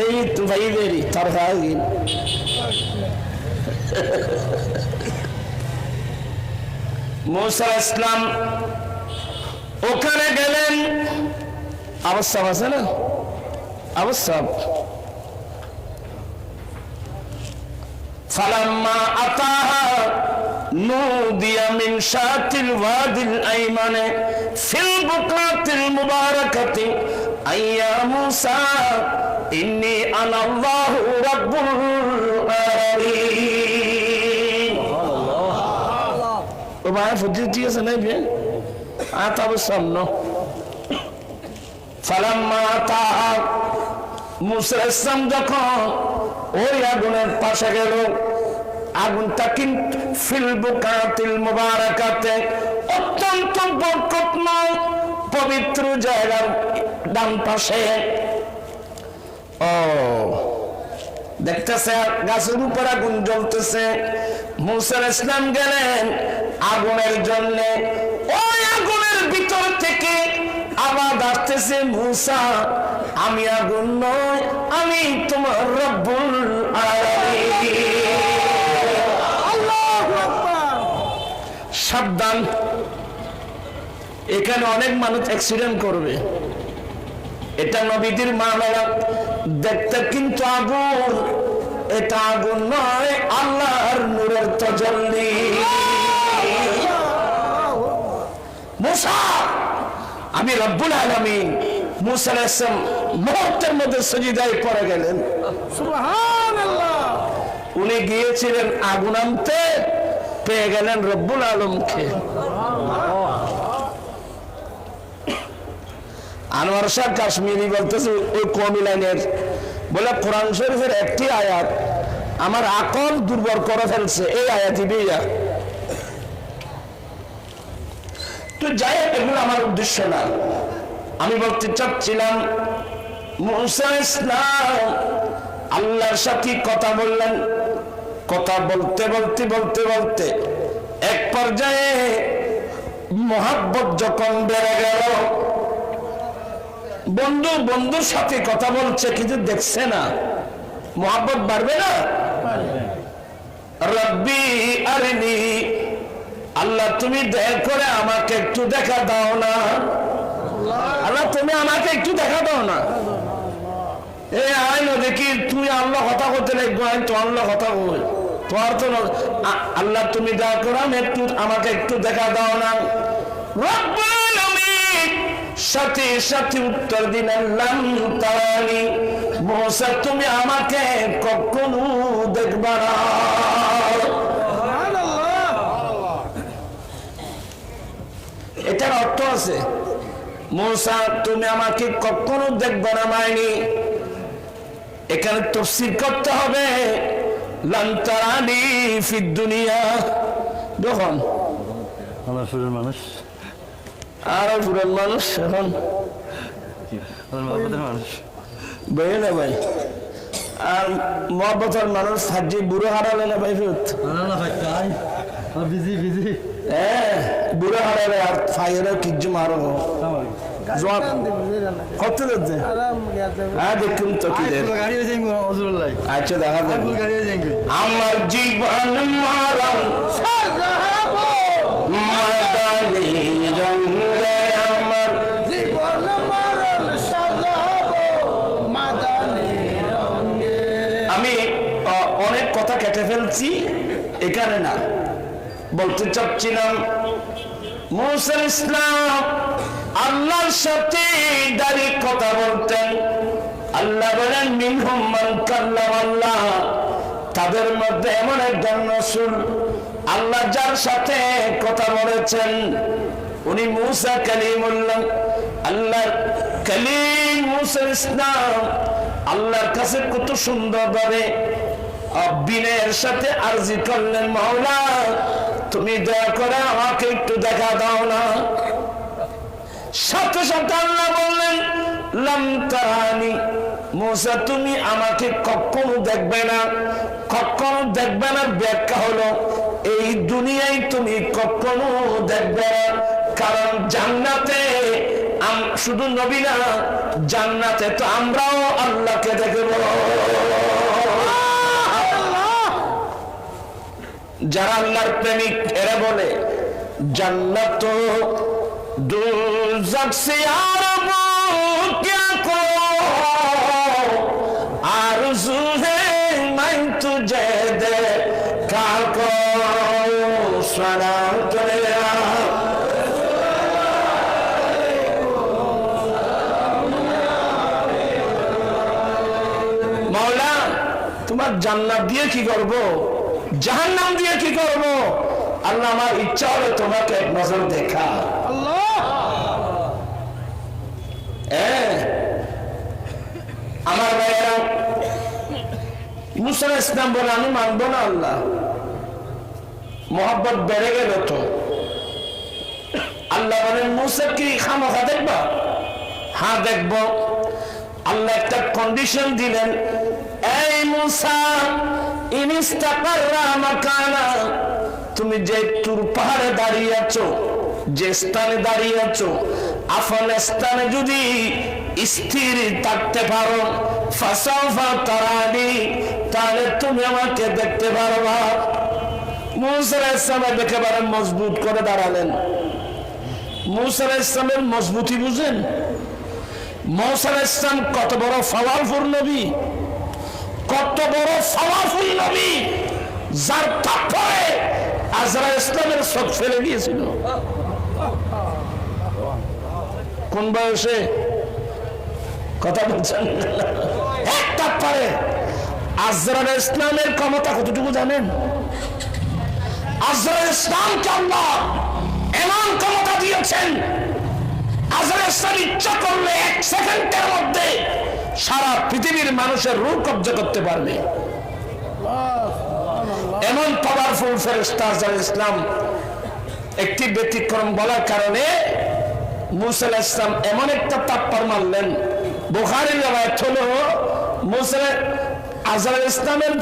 এই তো ভাই বেরি তার ভাই মূসা ইসলাম ওখানে গেলেন। আবশ্যক আছে না? আবশ্যক। ফালাম্মা আতাহা নুদিয়া মিন শাতিল ওয়াদিল আইমানে ফিল বুকাতিল মুবারাকাতি আইয়া মূসা ইন্নী আনাল্লাহু রাব্বুল আলামিন। ও ভাই ফুটি আছে না বে আতাব সামনে। ফালাম্মা আতাহা মূসা ইসলাম যখন ওই আগুনের পাশে গেল, আগুনটা কিন্তু ফিল বুকাতিল মুবারাকাতে অত্যন্ত বরকতময় পবিত্র জায়গার ডান পাশে। ও দেখতেছে গাছের উপর আগুন জ্বলতেছে। মূসা ইসলাম গেলেন আগুনের জন্য। ওই আগুনের ভিতর থেকে আওয়াজ আসতেছে, মূসা আমি আগুন নয়, আমি তোমার রব্বুল আলামিন। সাবধান, এখানে অনেক মানুষ অ্যাক্সিডেন্ট করবে। এটা নবীদের মামলা, দেখতে কিন্তু আগুন, এটা আগুন নয়, আল্লাহর নূরের তাজাল্লি। মূসা আমি রব্বুল আলামিন। মূসা আলাইহিস সালাম মুহূর্তের মধ্যে সিজদায় পড়ে গেলেন। সুবহানাল্লাহ। উনি গিয়েছিলেন আগুন আনতে, পেয়ে গেলেন রব্বুল আলমকে। আনোয়ার শাহ কাশ্মীরি বলতেছে ওই কমি লাইনের, বলে কোরআন শরীফের একটি আয়াত আমার আকল দুর্বল করে ফেলছে, এই আয়াতই বিয়া। তো যাই হোক, এগুলো আমার উদ্দেশ্য না। আমি বলতে চাচ্ছিলাম মূসা ইসলাম আল্লাহর সাথে কথা বললেন। কথা বলতে বলতে বলতে বলতে এক পর্যায়ে মহাব্বত যখন বেড়ে গেল, বন্ধু বন্ধুর সাথে কথা বলছে কিন্তু দেখছে না, মহাব্বত বাড়বে না? রব্বি আরিনি, আল্লাহ তুমি দয়া করে আমাকে একটু দেখা দাও না, আল্লাহ তুমি আমাকে একটু দেখা দাও না। এই আয় না দেখি তুই আল্লাহ কথা করতে লাগবো, তো আল্লাহ কথা বল, তোমার তো আল্লাহ তুমি দয়া করো আমাকে একটু দেখা দাও না। রব্বুল আলামিন সাথে সাথে উত্তর দিলেন লাম তারানি, মূসা তুমি আমাকে কখনো দেখবা না। এটার অর্থ আছে, মূসা তুমি আমাকে কখনো দেখবা না মাইনি। এখানে তাফসীর করতে হবে লান তারানি ফিদ দুনিয়া। দেখুন আমার ফুরের মানুষ আর ফুরের মানুষ এখন মানুষ বেয়ে না ভাই, আর মহব্বতের মানুষ হাজি বুড়ো হারালে না ভাই ফেরত বিজি বিজি হ্যাঁ বুড়ো হারালে আর ফাইরে কিচ্ছু মারো জোয়ান কত যাচ্ছে হ্যাঁ দেখুন তো কি দেন গাড়ি হয়ে যাই হজুরুল্লাহ আচ্ছা দেখা যাবে গাড়ি হয়ে যাই আমার জীবন মারাম মাদানি রঙে আমার জীবন মরণ সাজাবো মাদানি রঙে। আমি অনেক কথা কেটে ফেলছি এখানে না বলতে চাচ্ছিলাম মুসা ইসলাম আল্লাহর সাথে দাঁড়িয়ে কথা বলতেন। আল্লাহ বলেন মিনহুম মান কাল্লাম আল্লাহ, তাদের মধ্যে এমন একজন রাসূল আল্লাহ যার সাথে কথা বলেছেন উনি মুসা কালিমুল্লাহ, আল্লাহর কালিম মুসা ইসলাম আল্লাহর কাছে কত সুন্দর ভাবে বিনয়ের সাথে আরজি করলেন, মাওলা তুমি দয়া করে আমাকে একটু দেখা দাও না। সাথে সাথে আল্লাহ বললেন লাম তারানি, মুসা তুমি আমাকে কখনো দেখবে না। কখনো দেখবে না ব্যাখ্যা হলো এই দুনিয়ায় তুমি কখনো দেখবে না, কারণ জান্নাতে শুধু নবী না, জান্নাতে তো আমরাও আল্লাহকে দেখব। যারা আল্লাহর প্রেমিক এরা বলে জান্নাত दोज़ख से आरज़ू क्या को आरज़ू है मैं तुझे देखा को सलाम तेरा मौला तुम्हार জান্নাত দিয়ে কি করব, জাহান্নাম দিয়ে কি করব? আল্লাহ আমার ইচ্ছা হলো তোমাকে এক নজর দেখা। আমার ভাইয়েরা মুসা ইসলাম বলে আমি মানবো না আল্লাহ, মোহাব্বত বেড়ে গেল তো। আল্লাহ বলেন মুসা কি খামোখা দেখবা? হ্যাঁ দেখব। আল্লাহ একটা কন্ডিশন দিলেন, এই মুসা ইনিস্তাকাররা মাকানা, তুমি যে তুর পাহাড়ে দাঁড়িয়ে আছো, যে স্থানে দাঁড়িয়ে আছো, আফাল স্থানে যদি স্থির থাকতে পারো ফাসাফা তারানি, তাহলে তুমি আমাকে দেখতে পারবা। মুসা আলাইহিস সালাম একেবারে মজবুত করে দাঁড়ালেন। মুসা আলাইহিস সালামের মজবুতি বুঝেন? মুসা আলাইহিস সালাম কত বড় পাওয়ারফুল নবী, কত বড় পাওয়ারফুল নবী, যার তারপরে আজরা ইসলামের চোখ ফেলে দিয়েছিল। কোন বয়সে কথা বলছেন? একটা পরে আজরা ইসলামের ক্ষমতা কতটুকু জানেন? আজরা ইসলামকে আল্লাহ এমন ক্ষমতা দিয়েছেন, আজরা ইসলাম ইচ্ছা করলে এক সেকেন্ডের মধ্যে সারা পৃথিবীর মানুষের রূহ কব্জা করতে পারবে। এমন পাওয়ারফুল ফেরেশতা আজরা ইসলাম। একটি ব্যতিক্রম বলার কারণে মুসা আলাইহিস সালাম এমন একটা তাপ্পর মারলেন, বুখারীর riwayat হলো মুসা আজরা ইসলামের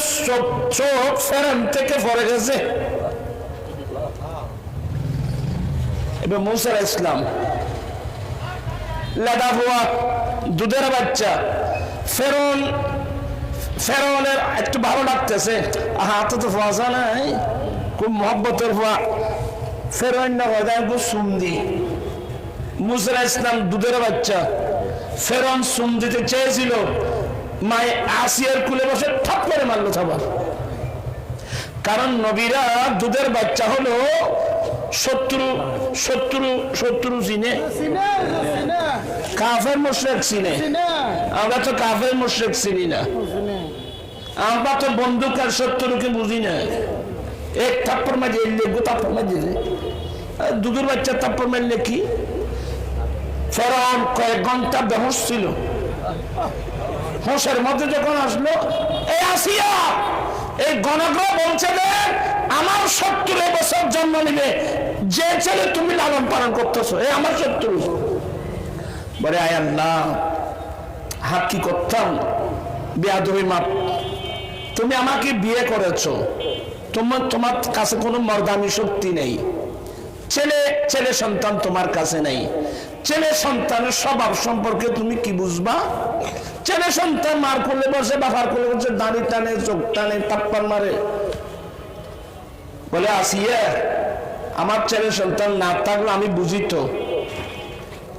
চোখ ফেরেন থেকে পড়ে গেছে। এবার মুসা আলাইহিস সালাম লাদা হুয়া দুধের বাচ্চা, ফেরাউনের একটু ভালো লাগতেছে, হাতে তো ফোয়াশা নাই, খুব মহব্বতের ফোয়া। ফেরাউন না হয় খুব সুন্দি। মুসা আলাইহিস সালাম দুধের বাচ্চা, ফেরাউন সুম দিতে চেয়েছিল, মায়ে আসিয়ার কুলে বসে ঠপ করে মারলো সবার। কারণ নবীরা দুধের বাচ্চা হলো শত্রু চিনে, কাফের মুশরিক চিনে। আমরা তো কাফের মুশরিক চিনি না, আমরা তো বন্দুক আর শত্রুকে বুঝি না। এক থাপ্পড় মাঝে গো থাপ্পড় মাঝে দুধের বাচ্চা থাপ্পড় মারলে কি? ফেরাউন কয়েক ঘন্টা বেহুশ ছিল। হোশের মধ্যে যখন আসলো, এই আসিয়া এই গণগ্রহ বলছে যে আমার শত্রু এবছর জন্ম নিবে, যে ছেলে তুমি লালন পালন করতেছো এই আমার শত্রু। বলে আয় আল্লাহ, হাত কি করতাম, বেয়াদবি মাপ। তুমি আমাকে বিয়ে করেছো, তোমার কাছে কোনো মর্দানি শক্তি নেই, ছেলে সন্তান তোমার কাছে নেই, ছেলে সন্তানের স্বভাব সম্পর্কে তুমি কি বুঝবা? ছেলে সন্তান মার কোলে বসে, বাবার কোলে বসে, দাড়ি টানে, চোখ টানে, তাপ্পান মারে, বলে আসিয়া আমার ছেলে সন্তান না থাকলে আমি বুঝি তো,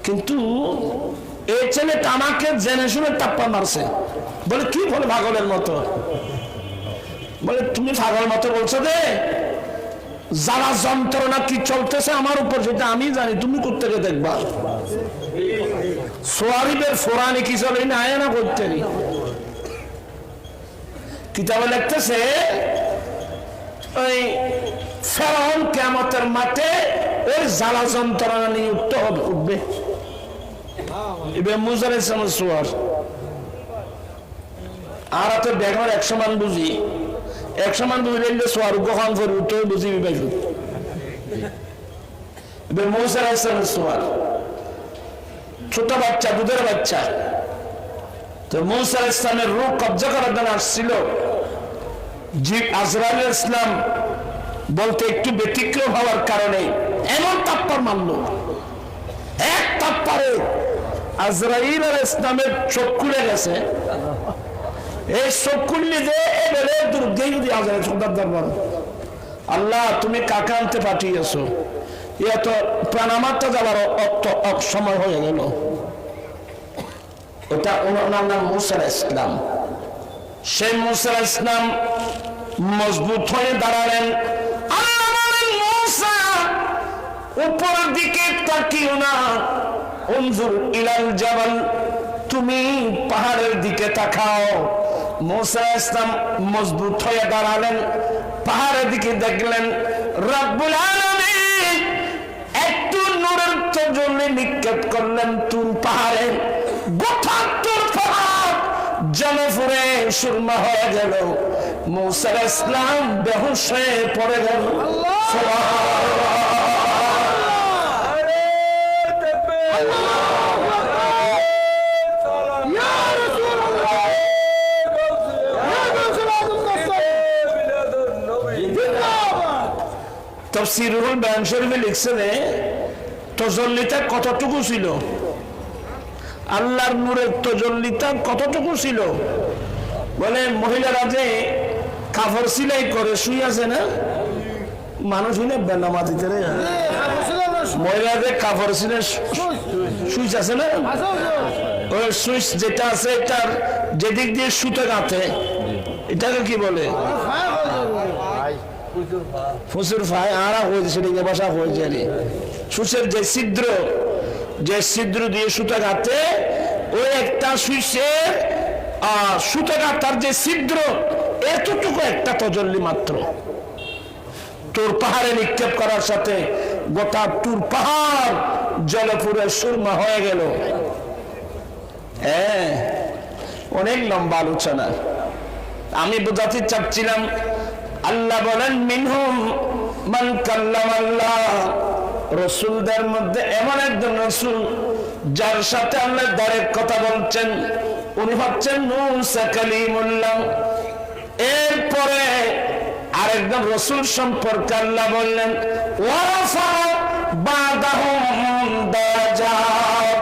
কিন্তু এই ছেলেটা আমাকে জেনে শুনে টাপ্পা মারছে। বলে কি বলে পাগলের মতো? বলে তুমি পাগল মতো বলছো যে যারা যন্ত্রণা কি চলতেছে আমার উপর সেটা আমি জানি, তুমি কোত্থেকে দেখবা? সোয়ারিবের ফোরানি কি চলে না আয় না করতে কিতাবে লিখতেছে ওই ফেরাউন কিয়ামতের মাঠে ওই জ্বালা যন্ত্রণা নিয়ে উঠবে। এবার মুসা আলাইহিস সালামের সোয়ার আর তো বেগমের 100 মান বুঝি, 100 মান বুঝলে সোয়ার কখন করে উঠতে বুঝিবি পাইব। এবার মুসা আলাইহিস সালামের সোয়ার ছোট বাচ্চা, দুধের বাচ্চা, তো মুসা আলাইহিস সালামের রূহ কবজা করার জন্য আসছিল। আজরাইল ইসলাম বলতে একটু ব্যতিক্রম হওয়ার কারণে এমন তাপ্পার মারল, এক তাপ্পারে আজরাইল ইসলামের চোখ খুলে গেছে। এই চোখ খুললি যে এবারে দুর্গেই যদি আজরাইল সন্তান দরবার, আল্লাহ তুমি কাকে আনতে পাঠিয়েছো, এত প্রাণামারটা যাবার সময় হয়ে গেল। ওটা ওনার নাম মুসা আলাইহিস সালাম। সেই মুসা আলাইহিস সালাম মজবুত হয়ে দাঁড়ালেন। আল্লাহ বলেন মুসা উপরের দিকে তাকিও না, উনজুর ইলাল জাবাল, তুমি পাহাড়ের দিকে তাকাও। মুসা আলাইহিস সালাম মজবুত হয়ে দাঁড়ালেন, পাহাড়ের দিকে দেখলেন রব্বুল আলামিন একটু নূরের তাজ্জুলি নিক্ষেপ করলেন তুর পাহাড়ে। গোটা তুর পাহাড় জলে ফুরে সুরমা হয়ে গেল। মুসা আলাইহিস সালাম বেহুশ হয়ে পড়ে গেল। তাফসীরুল বায়ান শরীফে লিখছে যে তাজাল্লিটা কতটুকু ছিল, আল্লাহর নূরের তাজাল্লিটা কতটুকু ছিল। বলে মহিলারা যে কাপড় সিলাই করে শুই আছে না, মানুষ হইলে বেনামাজিতে রে, মহিলা যে কাপড় সিলাই সুইচ আছে না, ওই সুইচ যেটা আছে এটার যেদিক দিয়ে সুতো গাঁথে এটাকে কি বলে? ফুসুর ফাই আরা হয়েছে, সেটাকে বাসা হয়েছে। সুইচের যে ছিদ্র দিয়ে সুতো গাঁথে, ওই একটা সুইচের সুতো গাঁথার যে ছিদ্র এতটুকু একটা তজল্লি মাত্র। তোর পাহাড়ে নিক্ষেপ করার সাথে গোটা তুর পাহাড় জলে পুরে সুরমা হয়ে গেল। হ্যাঁ, অনেক লম্বা আলোচনা। আমি বোঝাতে চাচ্ছিলাম, আল্লাহ বলেন মিনহুম মান কাল্লামাল্লাহ, রাসূলদের মধ্যে এমন একজন রাসূল যার সাথে আল্লাহ ডাইরেক্ট কথা বলছেন, উনি হচ্ছেন মুসা কালিমুল্লাহ। এরপরে আরেকজন রাসূল সম্পর্কে আল্লাহ বললেন ওয়ারাফা বাদাহুম দারাজাত,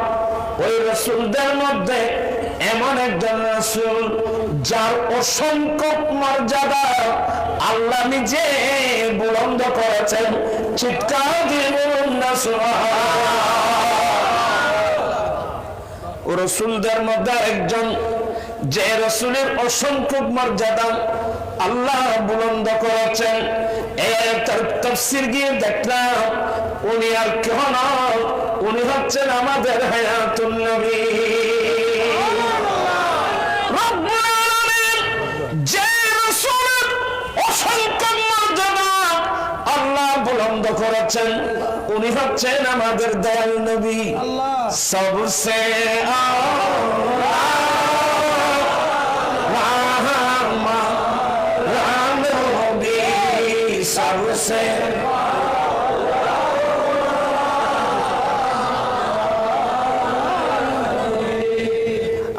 ওই রাসূলদের মধ্যে এমন একজন রাসূল যার অসংখ্য মর্যাদা আল্লাহ নিজে বুলন্দ করেছেন। চিৎকার দিয়ে বলুন না সুবহানাল্লাহ। রাসূলদের মধ্যে একজন যে রাসূলের অসংখ্য মর্যাদা আল্লাহ বুলন্দ করেছেন। এই আয়াতের তাফসীর গিয়ে দেখলাম উনি আর কেউ নন, উনি হচ্ছেন আমাদের হায়াতুন নবী। বুলন্দ করেছেন উনি হচ্ছেন আমাদের দয়াল নবী। সবসে সবসে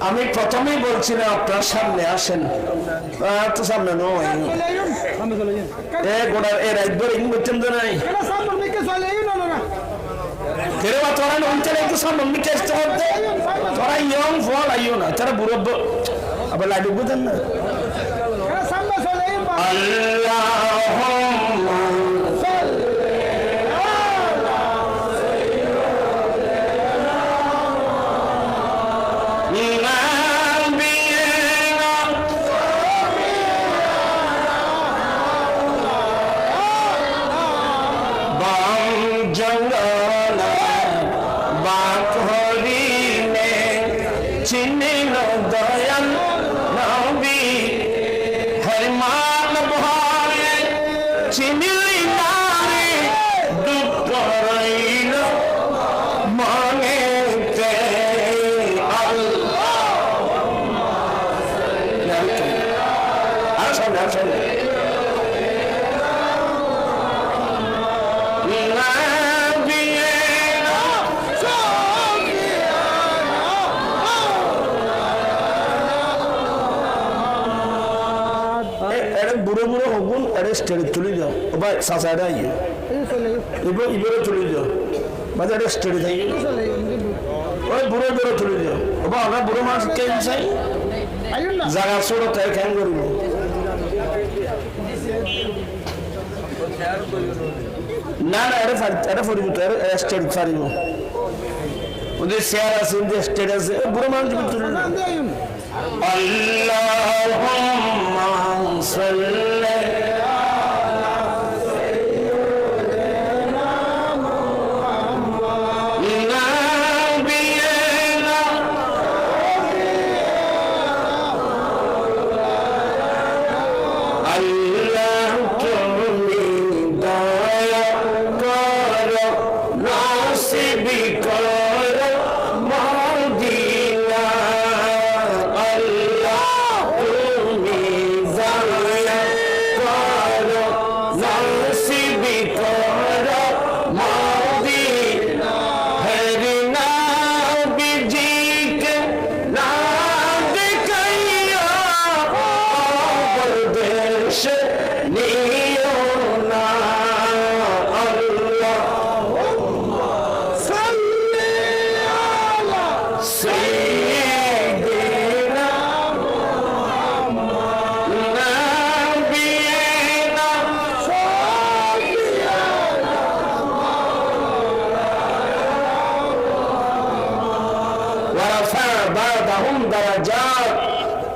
আমি প্রথমেই বলছিলাম আপনার সামনে আসেন, তো সামনে নয় গোড়ার এর একবার ইন করতেন তো নাই তেরে বা তোরা অঞ্চলে একটু সামনে চেষ্টা করতে তোরা ইয়ং ফল আইও না তারা বুড়ো আবার লাইট বুঝেন না সামনে চলে আল্লাহুম্মা চিনিল দয়াল নবী হরমান ভরে চিনিলি নারে দুঃখ রইল মনেতে আসলে বুড়ো বুড়ো হগুন এর স্টেজ তুলে যাও বা সাসাড়া আইয়ে ইবরে তুলে যাও বাজে এর স্টেজ থাকি ওই বুড়ো বুড়ো তুলে যাও বা আমরা বুড়ো মানুষ কেন চাই জায়গা ছোট তাই কেন করবো না না এটা ফরিব তো এর স্টেজ ফারিব ওদের শেয়ার আছে ওদের স্টেজ আছে বুড়ো মানুষ তুলে যাও আল্লাহুম্মা সাল্লি আলা সাইয়্যিদিনা মুহাম্মাদ নাবিয়িনা আল্লাহ তুমি দয়া করো নসিবি করো মদিনা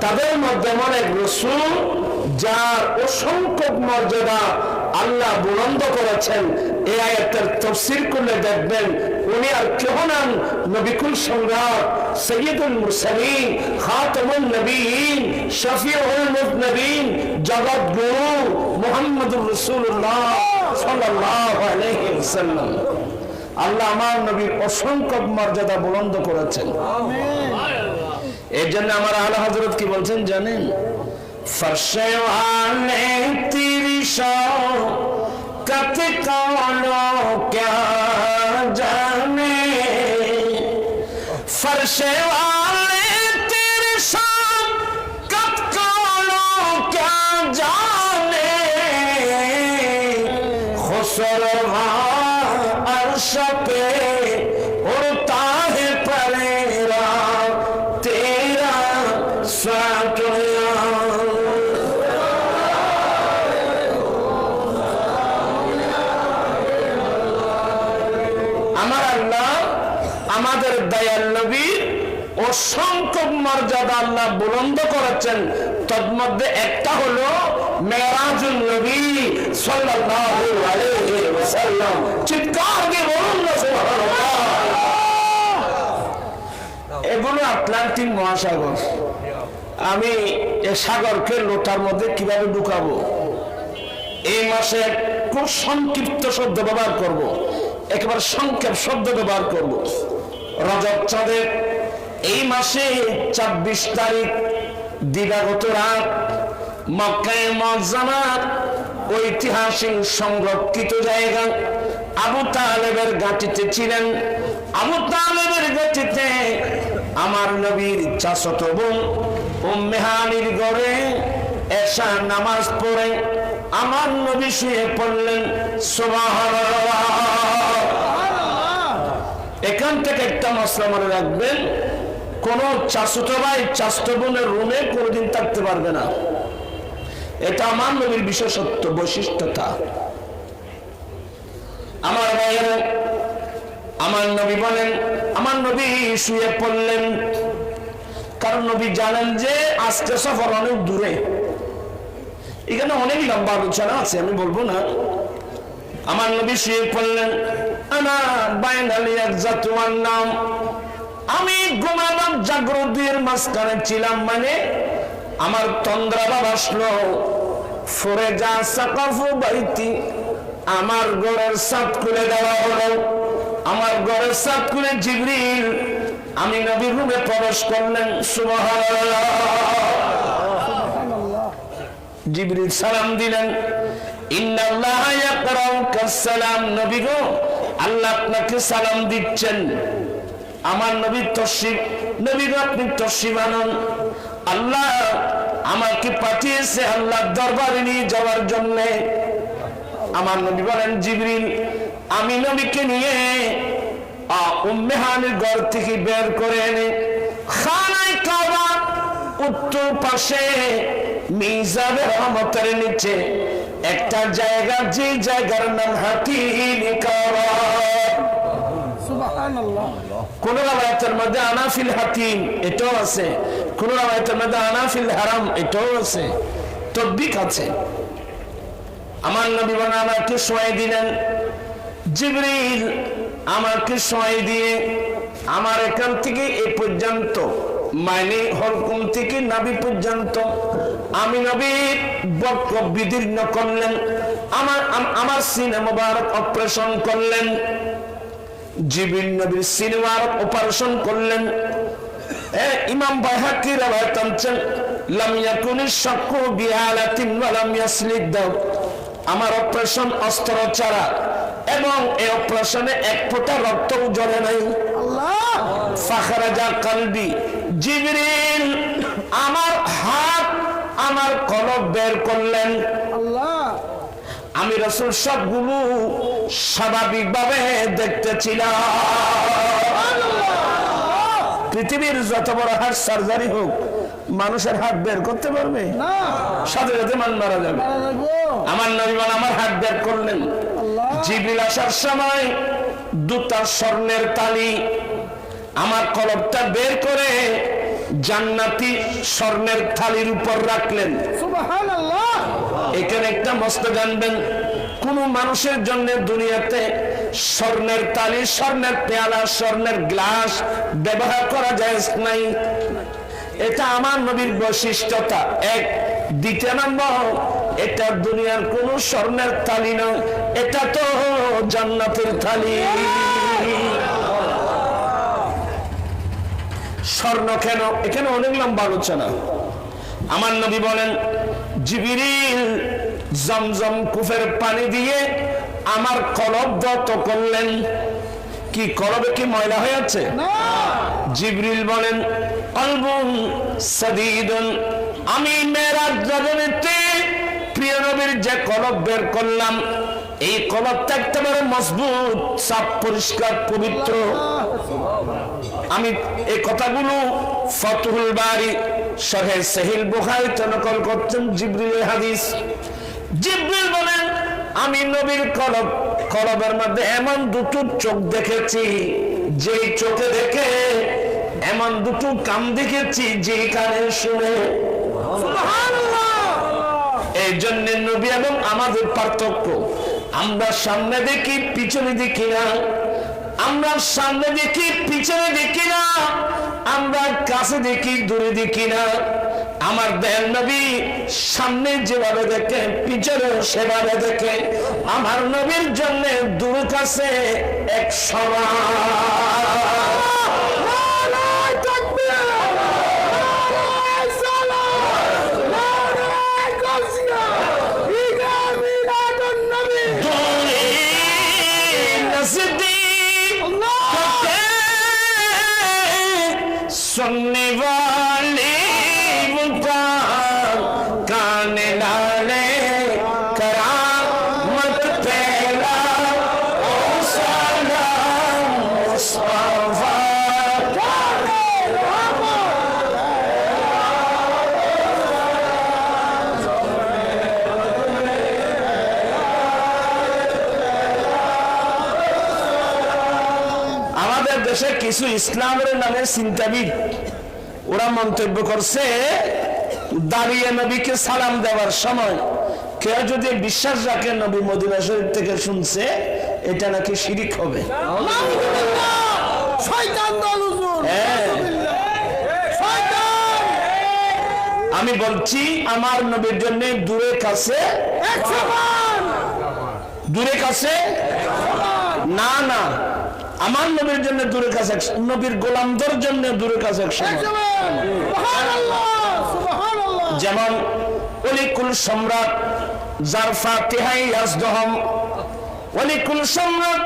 তাদের মধ্যে অনেক রাসূল যার অসংখ্য মর্যাদা আল্লাহ বুলন্দ করেছেন এই আয়াতের তাফসীর করলে দেখবেন উনি আর কেউ নন নবিকুল সম্রাট সৈয়দুল মুরসালিন খাতামুন নবীন শফিউল মুযনিবিন জগৎ গুরু মুহাম্মদুর রাসূলুল্লাহ সাল্লাল্লাহু আলাইহি ওয়াসাল্লাম আল্লাহ আমার নবীর অসংখ্য মর্যাদা বুলন্দ করেছেন এর জন্য আমার আলা হযরত কি বলছেন জানেন ফরশে ওয়ালে তিরিশা কত কালো क्या जाने फरशे वाले तिरशा कत कालो क्या जाने खुसरवा अर्श पे उड़ता है परेरा तेरा साटया আমাদের দয়াল নবীর অসংখ্য মর্যাদা আল্লাহ বুলন্দ করেছেন তন্মধ্যে একটা হলো মেরাজুন নবী সাল্লাল্লাহু আলাইহি ওয়াসাল্লাম চিৎকার দিয়ে বলুন না সুবহানাল্লাহ এগুলো আটলান্টিক মহাসাগর আমি এই সাগরকে লোটার মধ্যে কিভাবে ঢুকাবো এই মাসে খুব সংক্ষিপ্ত শব্দ ব্যবহার করব একেবারে সংক্ষেপ শব্দ ব্যবহার করব রজব চাঁদের এই মাসে ২৪ তারিখ দিবাগত রাত মক্কায়ে মুআজ্জামার ঐতিহাসিক সংরক্ষিত জায়গা আবু তালেবের ঘাঁটিতে ছিলেন আবু তালেবের ঘাঁটিতে আমার নবীর চাচাতো বোন উম্মে হানির ঘরে এশা নামাজ পড়ে আমার নবী শুয়ে পড়লেন সুবহানাল্লাহ এখান থেকে একটা মশলা মনে রাখবেন, কোন চাচতো ভাই চাচতো বোনের রুমে কোনদিন থাকতে পারবে না। এটা আমার নবীর বিশেষত্ব, বৈশিষ্ট্যতা। আমার ভাইয়েরা, আমার নবী বলেন, আমার নবী শুয়ে পড়লেন, কারণ নবী জানেন যে আজকে সফর অনেক দূরে। এখানে অনেক লম্বা আলোচনা আছে, আমি বলবো না। আমার নবী শুয়ে পড়লেন, নাম, আমি ঘুমালাম, জাগ্রতের মাঝখানে ছিলাম, মানে আমার তন্দ্রা ভাব আসলো। ফরে যা সাকাফু বাইতি, আমার ঘরের ছাদ খুলে দেওয়া হলো। আমার ঘরের ছাদ খুলে জিবরিল আমি নবীর রুমে প্রবেশ করলেন। সুবহানাল্লাহ। জিবরিল সালাম দিলেন, ইন্নাল্লাহা ইয়াকরাউকা সালাম, নবী গো আল্লাহ আপনাকে সালাম দিচ্ছেন। আমার নবী তশরিফ, নবী গো আপনি তশরিফ আনুন, আল্লাহ আমাকে পাঠিয়েছে আল্লাহর দরবারে নিয়ে যাওয়ার জন্য। আমার নবী বলেন, জিবরিল আমি নবীকে নিয়ে উম্মে হানির ঘর থেকে বের করে এনে খানায় কাবা উত্তর পাশে মিজাবের রহমতের নিচে একটা জায়গা, যে জায়গার নাম হাতিমি কাবা। সুবহানাল্লাহ। কোন রাওয়ায়াতের মধ্যে আনাফিল হাতিম এটাও আছে, কোন রাওয়ায়াতের মধ্যে আনাফিল হারাম এটাও আছে, তদবিক আছে। আমার নবী বলেন আমাকে শোয়াই দিলেন। জিবরিল আমাকে শোয়াই দিয়ে আমার এখান থেকে এ পর্যন্ত, মানে হলকুম থেকে নাভি পর্যন্ত আমি নবীর বক্ষ বিদীর্ণ করলেন, আমার সিনে মোবারক অপারেশন করলেন। জিবরিল নবীর সিনে মোবারক অপারেশন করলেন। ইমাম বাইহাকি রাওয়ায়াত আনছেন, লাম ইয়াকুনিশ শাক্কু বিহালাতিন ওয়া লাম ইয়াসলিদ দাম, আমার অপারেশন অস্ত্র ছাড়া এবং এই অপারেশনে এক ফোঁটা রক্তও ঝরে নাই। আল্লাহ। ফাখরাজা কলবি, জিবরিল আমার হাত, আমার কলব বের করলেন। আল্লাহ। আমি রাসূল সবগুলো স্বাভাবিকভাবে দেখতেছিলাম। পৃথিবীর যত বড় হার্ট সার্জারি হোক, মানুষের হাত বের করতে পারবে না, সাথে সাথে মান মারা যাবে। মারা যাবো। আমার নবী বলেন আমার হাত বের করলেন। আল্লাহ। জিবরিল আসার সময় দুটা স্বর্ণের তালি আমার কলবটা বের করে জান্নাতি স্বর্ণের থালির উপর রাখলেন। সুবহানাল্লাহ। এখানে একটা মস্ত জানবেন, কোন মানুষের জন্য দুনিয়াতে স্বর্ণের তালি, স্বর্ণের পেয়ালা, স্বর্ণের গ্লাস ব্যবহার করা যায় নাই। এটা আমার নবীর বৈশিষ্ট্যতা এক। দ্বিতীয় নম্বর, এটা দুনিয়ার কোন স্বর্ণের থালি নয়, এটা তো জান্নাতের থালি। স্বর্ণ কেন? এখানে অনেক লম্বা আলোচনা। আমার নবী বলেন, জিবরিল জমজম কুফের পানি দিয়ে আমার কলব ধৌত করলেন। কি কলবে কি ময়লা হয়ে আছে? না। জিবরিল বলেন, কলবুন সাদীদুন, আমি মেরাজ রজনীতে প্রিয় নবীর যে কলব বের করলাম, এই কলবটা একেবারে মজবুত, সাফ, পরিষ্কার, পবিত্র। আমি এই কথাগুলো ফাতহুল বারি শরহে সহিহ বুখারীতে নকল করছেন জিবরিলের হাদিস। জিবরিল বলেন, আমি নবীর কলবের মধ্যে এমন দুটো চোখ দেখেছি, যে চোখে দেখে, এমন দুটো কান দেখেছি, যে কানে শুনে। সুবহানাল্লাহ। এই জন্য নবী এবং আমাদের পার্থক্য, আমরা সামনে দেখি পিছনে দেখি না, আমরা সামনে দেখি পিছনে দেখি না, আমরা কাছে দেখি দূরে দেখি না। আমার দয়াল নবী সামনে যেভাবে দেখে, পিছনে সেভাবে দেখে। আমার নবীর জন্য দূর কাছে এক সমান। सुनने वाले पुकार काने लाले करामत पहला ओ सलाम আমাদের দেশে কিছু ইসলামের নামে চিন্তাবিদ ওরা মন্তব্য করছে দাঁড়িয়ে নবীকে সালাম দেওয়ার সময় কেউ যদি বিশ্বাস রাখে নবী মদিনা শরীফ থেকে শুনছে এটা নাকি শিরিক হবে। শয়তান দল হুজুর। হ্যাঁ। শয়তান। আমি বলছি আমার নবীর জন্য দূরে কাছে 100 মান। দূরে কাছে না না, আমার নবীর জন্য দূরে কাছে, নবীর গোলামদের জন্য দূরে কাছে 100 মান। সুবহানাল্লাহ সুবহানাল্লাহ। যেমন অলিকুল সম্রাট যার ফাতিহাই ইয়াজদহম, অলিকুল সম্রাট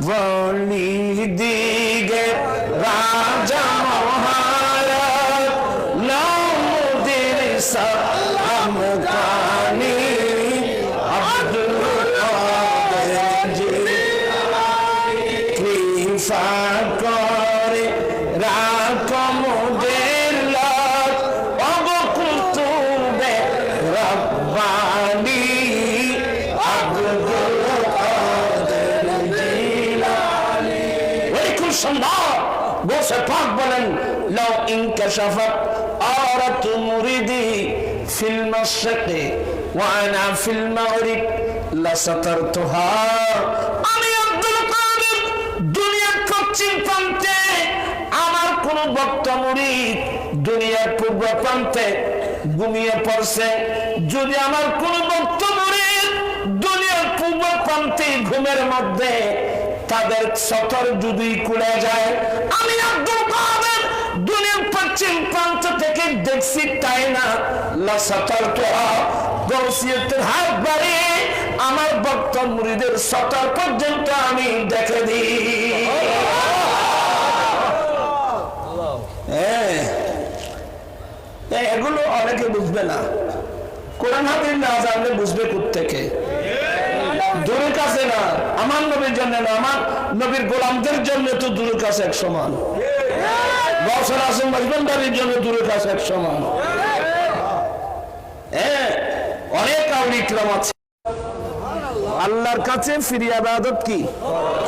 ওয়ালিদিগে রাজা মহারাজ নামুদের সালাম কানি আব্দুল কাদের জিলানী কৃপা করে রাকমদের লাখ অবকুতুবে রব্বানি আব্দুল কাদের জিলানী। ওলিকুল সম্রাট গোসে পাক বলেন লাউ ইনকাশাফাত আরাতু মুরিদি ফিল মাশরিকি ওয়া আনা ফিল মাগরিব লাসাতারতুহা। আমি আব্দুল কাদের দুনিয়ার পশ্চিম প্রান্তে, আমার কোন ভক্ত মুরিদ দুনিয়ার পূর্ব প্রান্তে ঘুমিয়ে পড়ছে, যদি আমার কোন ভক্ত মুরিদ দুনিয়ার পূর্ব প্রান্তে ঘুমের মধ্যে তাদের সতর যদি খুলে যায়, আমি আব্দুল কাদের দুনিয়ার পশ্চিম প্রান্ত থেকে দেখছি তাই না লাসাতারতুহা, গৌসিয়তের হাত বাড়িয়ে আমার ভক্ত মুরিদের সতর পর্যন্ত আমি দেখে দিই। এগুলো অনেকে বুঝবে না, কোরআন হাদিস না জানলে বুঝবে কোত্থেকে। দূরে কাছে না, আমার নবীর জন্য না, আমার নবীর গোলামদের জন্য তো দূরে কাছে এক সমান। বছর আসেন মজবন্দারির জন্য দূরে কাছে এক সমান। অনেক আউলি ইকরাম আছে। আল্লাহর কাছে ফিরিয়ে ইবাদত কি?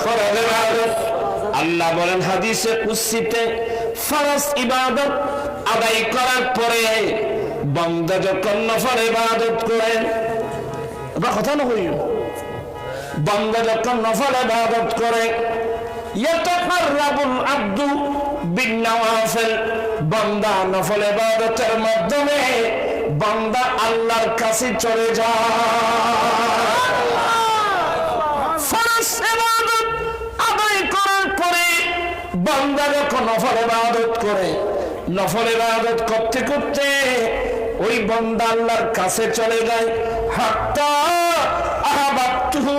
ফরজ ইবাদত। আল্লাহ বলেন হাদিসে কুদসিতে, ফরজ ইবাদত আদায় করার পরে বান্দা যখন নফল ইবাদত করে, এটা কথা না কই, বান্দা যখন নফল ইবাদত করে, ইয়াতাকাররাবুল আবদু বিন-নওয়াফিল, বান্দা নফল ইবাদতের মাধ্যমে বান্দা আল্লাহর কাছে চলে যায়। ফরজ ইবাদত আদায় করার পরে বান্দা যখন নফল ইবাদত করে, নফল ইবাদত করতে করতে ওই বান্দা আল্লাহর কাছে চলে যায়। হাত্তা আহাবাতুহু,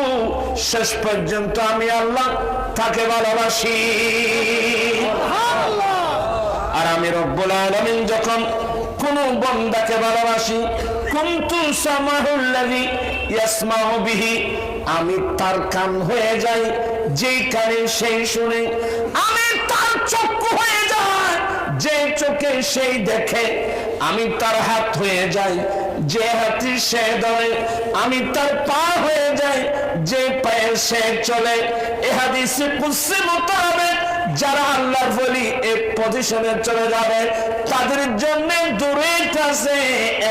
শেষ পর্যন্ত আমি আল্লাহ তাকে ভালোবাসি। আর আমি রব্বুল আলামিন যখন কোন বান্দাকে ভালোবাসি, কুনতু সামাহুল্লাযী ইয়াসমাউ বিহি, আমি তার কান হয়ে যাই যেই কানে সেই শুনে, আমি তার চক্ষু হয়ে যাই যে চোখে সেই দেখে, আমি তার হাত হয়ে যাই যে হাতে সে ধরে, আমি তার পা হয়ে যাই যে পায়ে সে চলে। এ হাদিসে কুদসি মোতাবেক যারা আল্লাহর ওলি এই পজিশনে চলে যাবে তাদের জন্য দূরে কাছে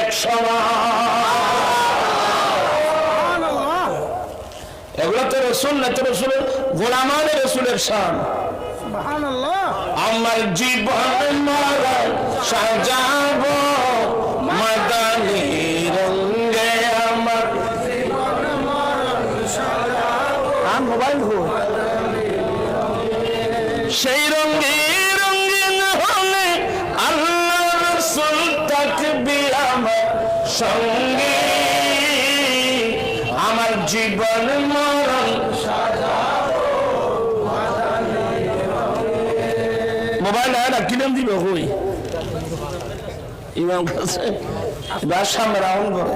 এক সমান। এগুলো তো রাসূল না, তো রাসূলের গোলামানে রাসূলের শান। সুবহানাল্লাহ। আমার জীবন মারা সাজাবো মাদানী রঙে, আমার মোবাইল হো সেই রঙে রঙিন হলে আল্লাহ রাসূল থাকবে আমার সঙ্গে, আমার জীবন মরণ সাজাবো মাদানী রঙে। মোবাইল না কিনে দিব কই ইমাম কাছে বাদশাহ রাউন্ড করে।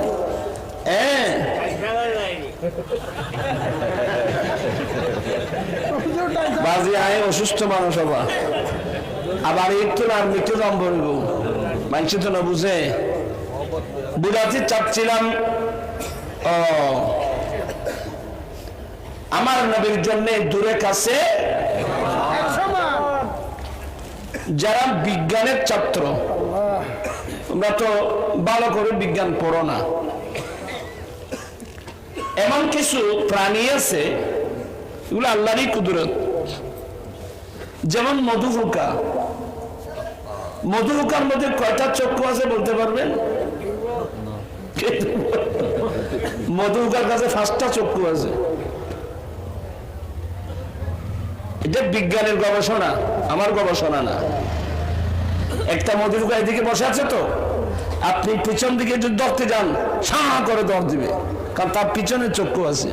বাজি আয় অসুস্থ মানুষ হবা, আবার একটু আর মৃত্যু দাম বলব, মানুষ তো না বুঝে। বুঝাতে চাচ্ছিলাম আমার নবীর জন্য দূরে কাছে যারা বিজ্ঞানের ছাত্র, তোমরা তো ভালো করে বিজ্ঞান পড়ো না। এমন কিছু প্রাণী আছে এগুলো আল্লাহরই কুদরত, যেমন মধুপোকা। মধুপোকার মধ্যে কয়টা চক্ষু আছে বলতে পারবেন? মধুপোকার কাছে 5টা চক্ষু আছে। এটা বিজ্ঞানের গবেষণা, আমার গবেষণা না। একটা মধুপোকা এদিকে বসে আছে, তো আপনি পিছন দিকে যদি ধরতে যান সা করে দৌড় দিবে, কারণ তার পিছনে চক্ষু আছে।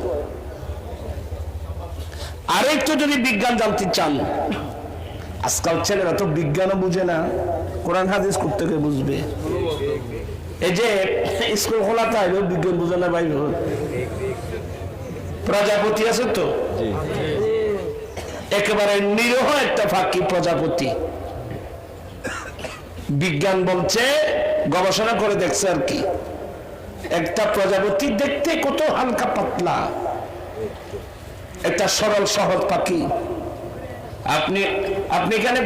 আরেকটু যদি বিজ্ঞান জানতে চান, আজকাল ছেলেরা তো বিজ্ঞানও বুঝে না, কোরআন হাদিস থেকে বুঝবে। এই যে স্কুল খোলা তাইলেও বিজ্ঞান বুঝে না ভাই। প্রজাপতি আছে তো, একেবারে নিরীহ একটা ফাঁকি প্রজাপতি। বিজ্ঞান বলছে, গবেষণা করে দেখছে আর কি, একটা প্রজাপতি দেখতে কত হালকা পাতলা, একটা সরল সহজ পাখি। আপনি এখানে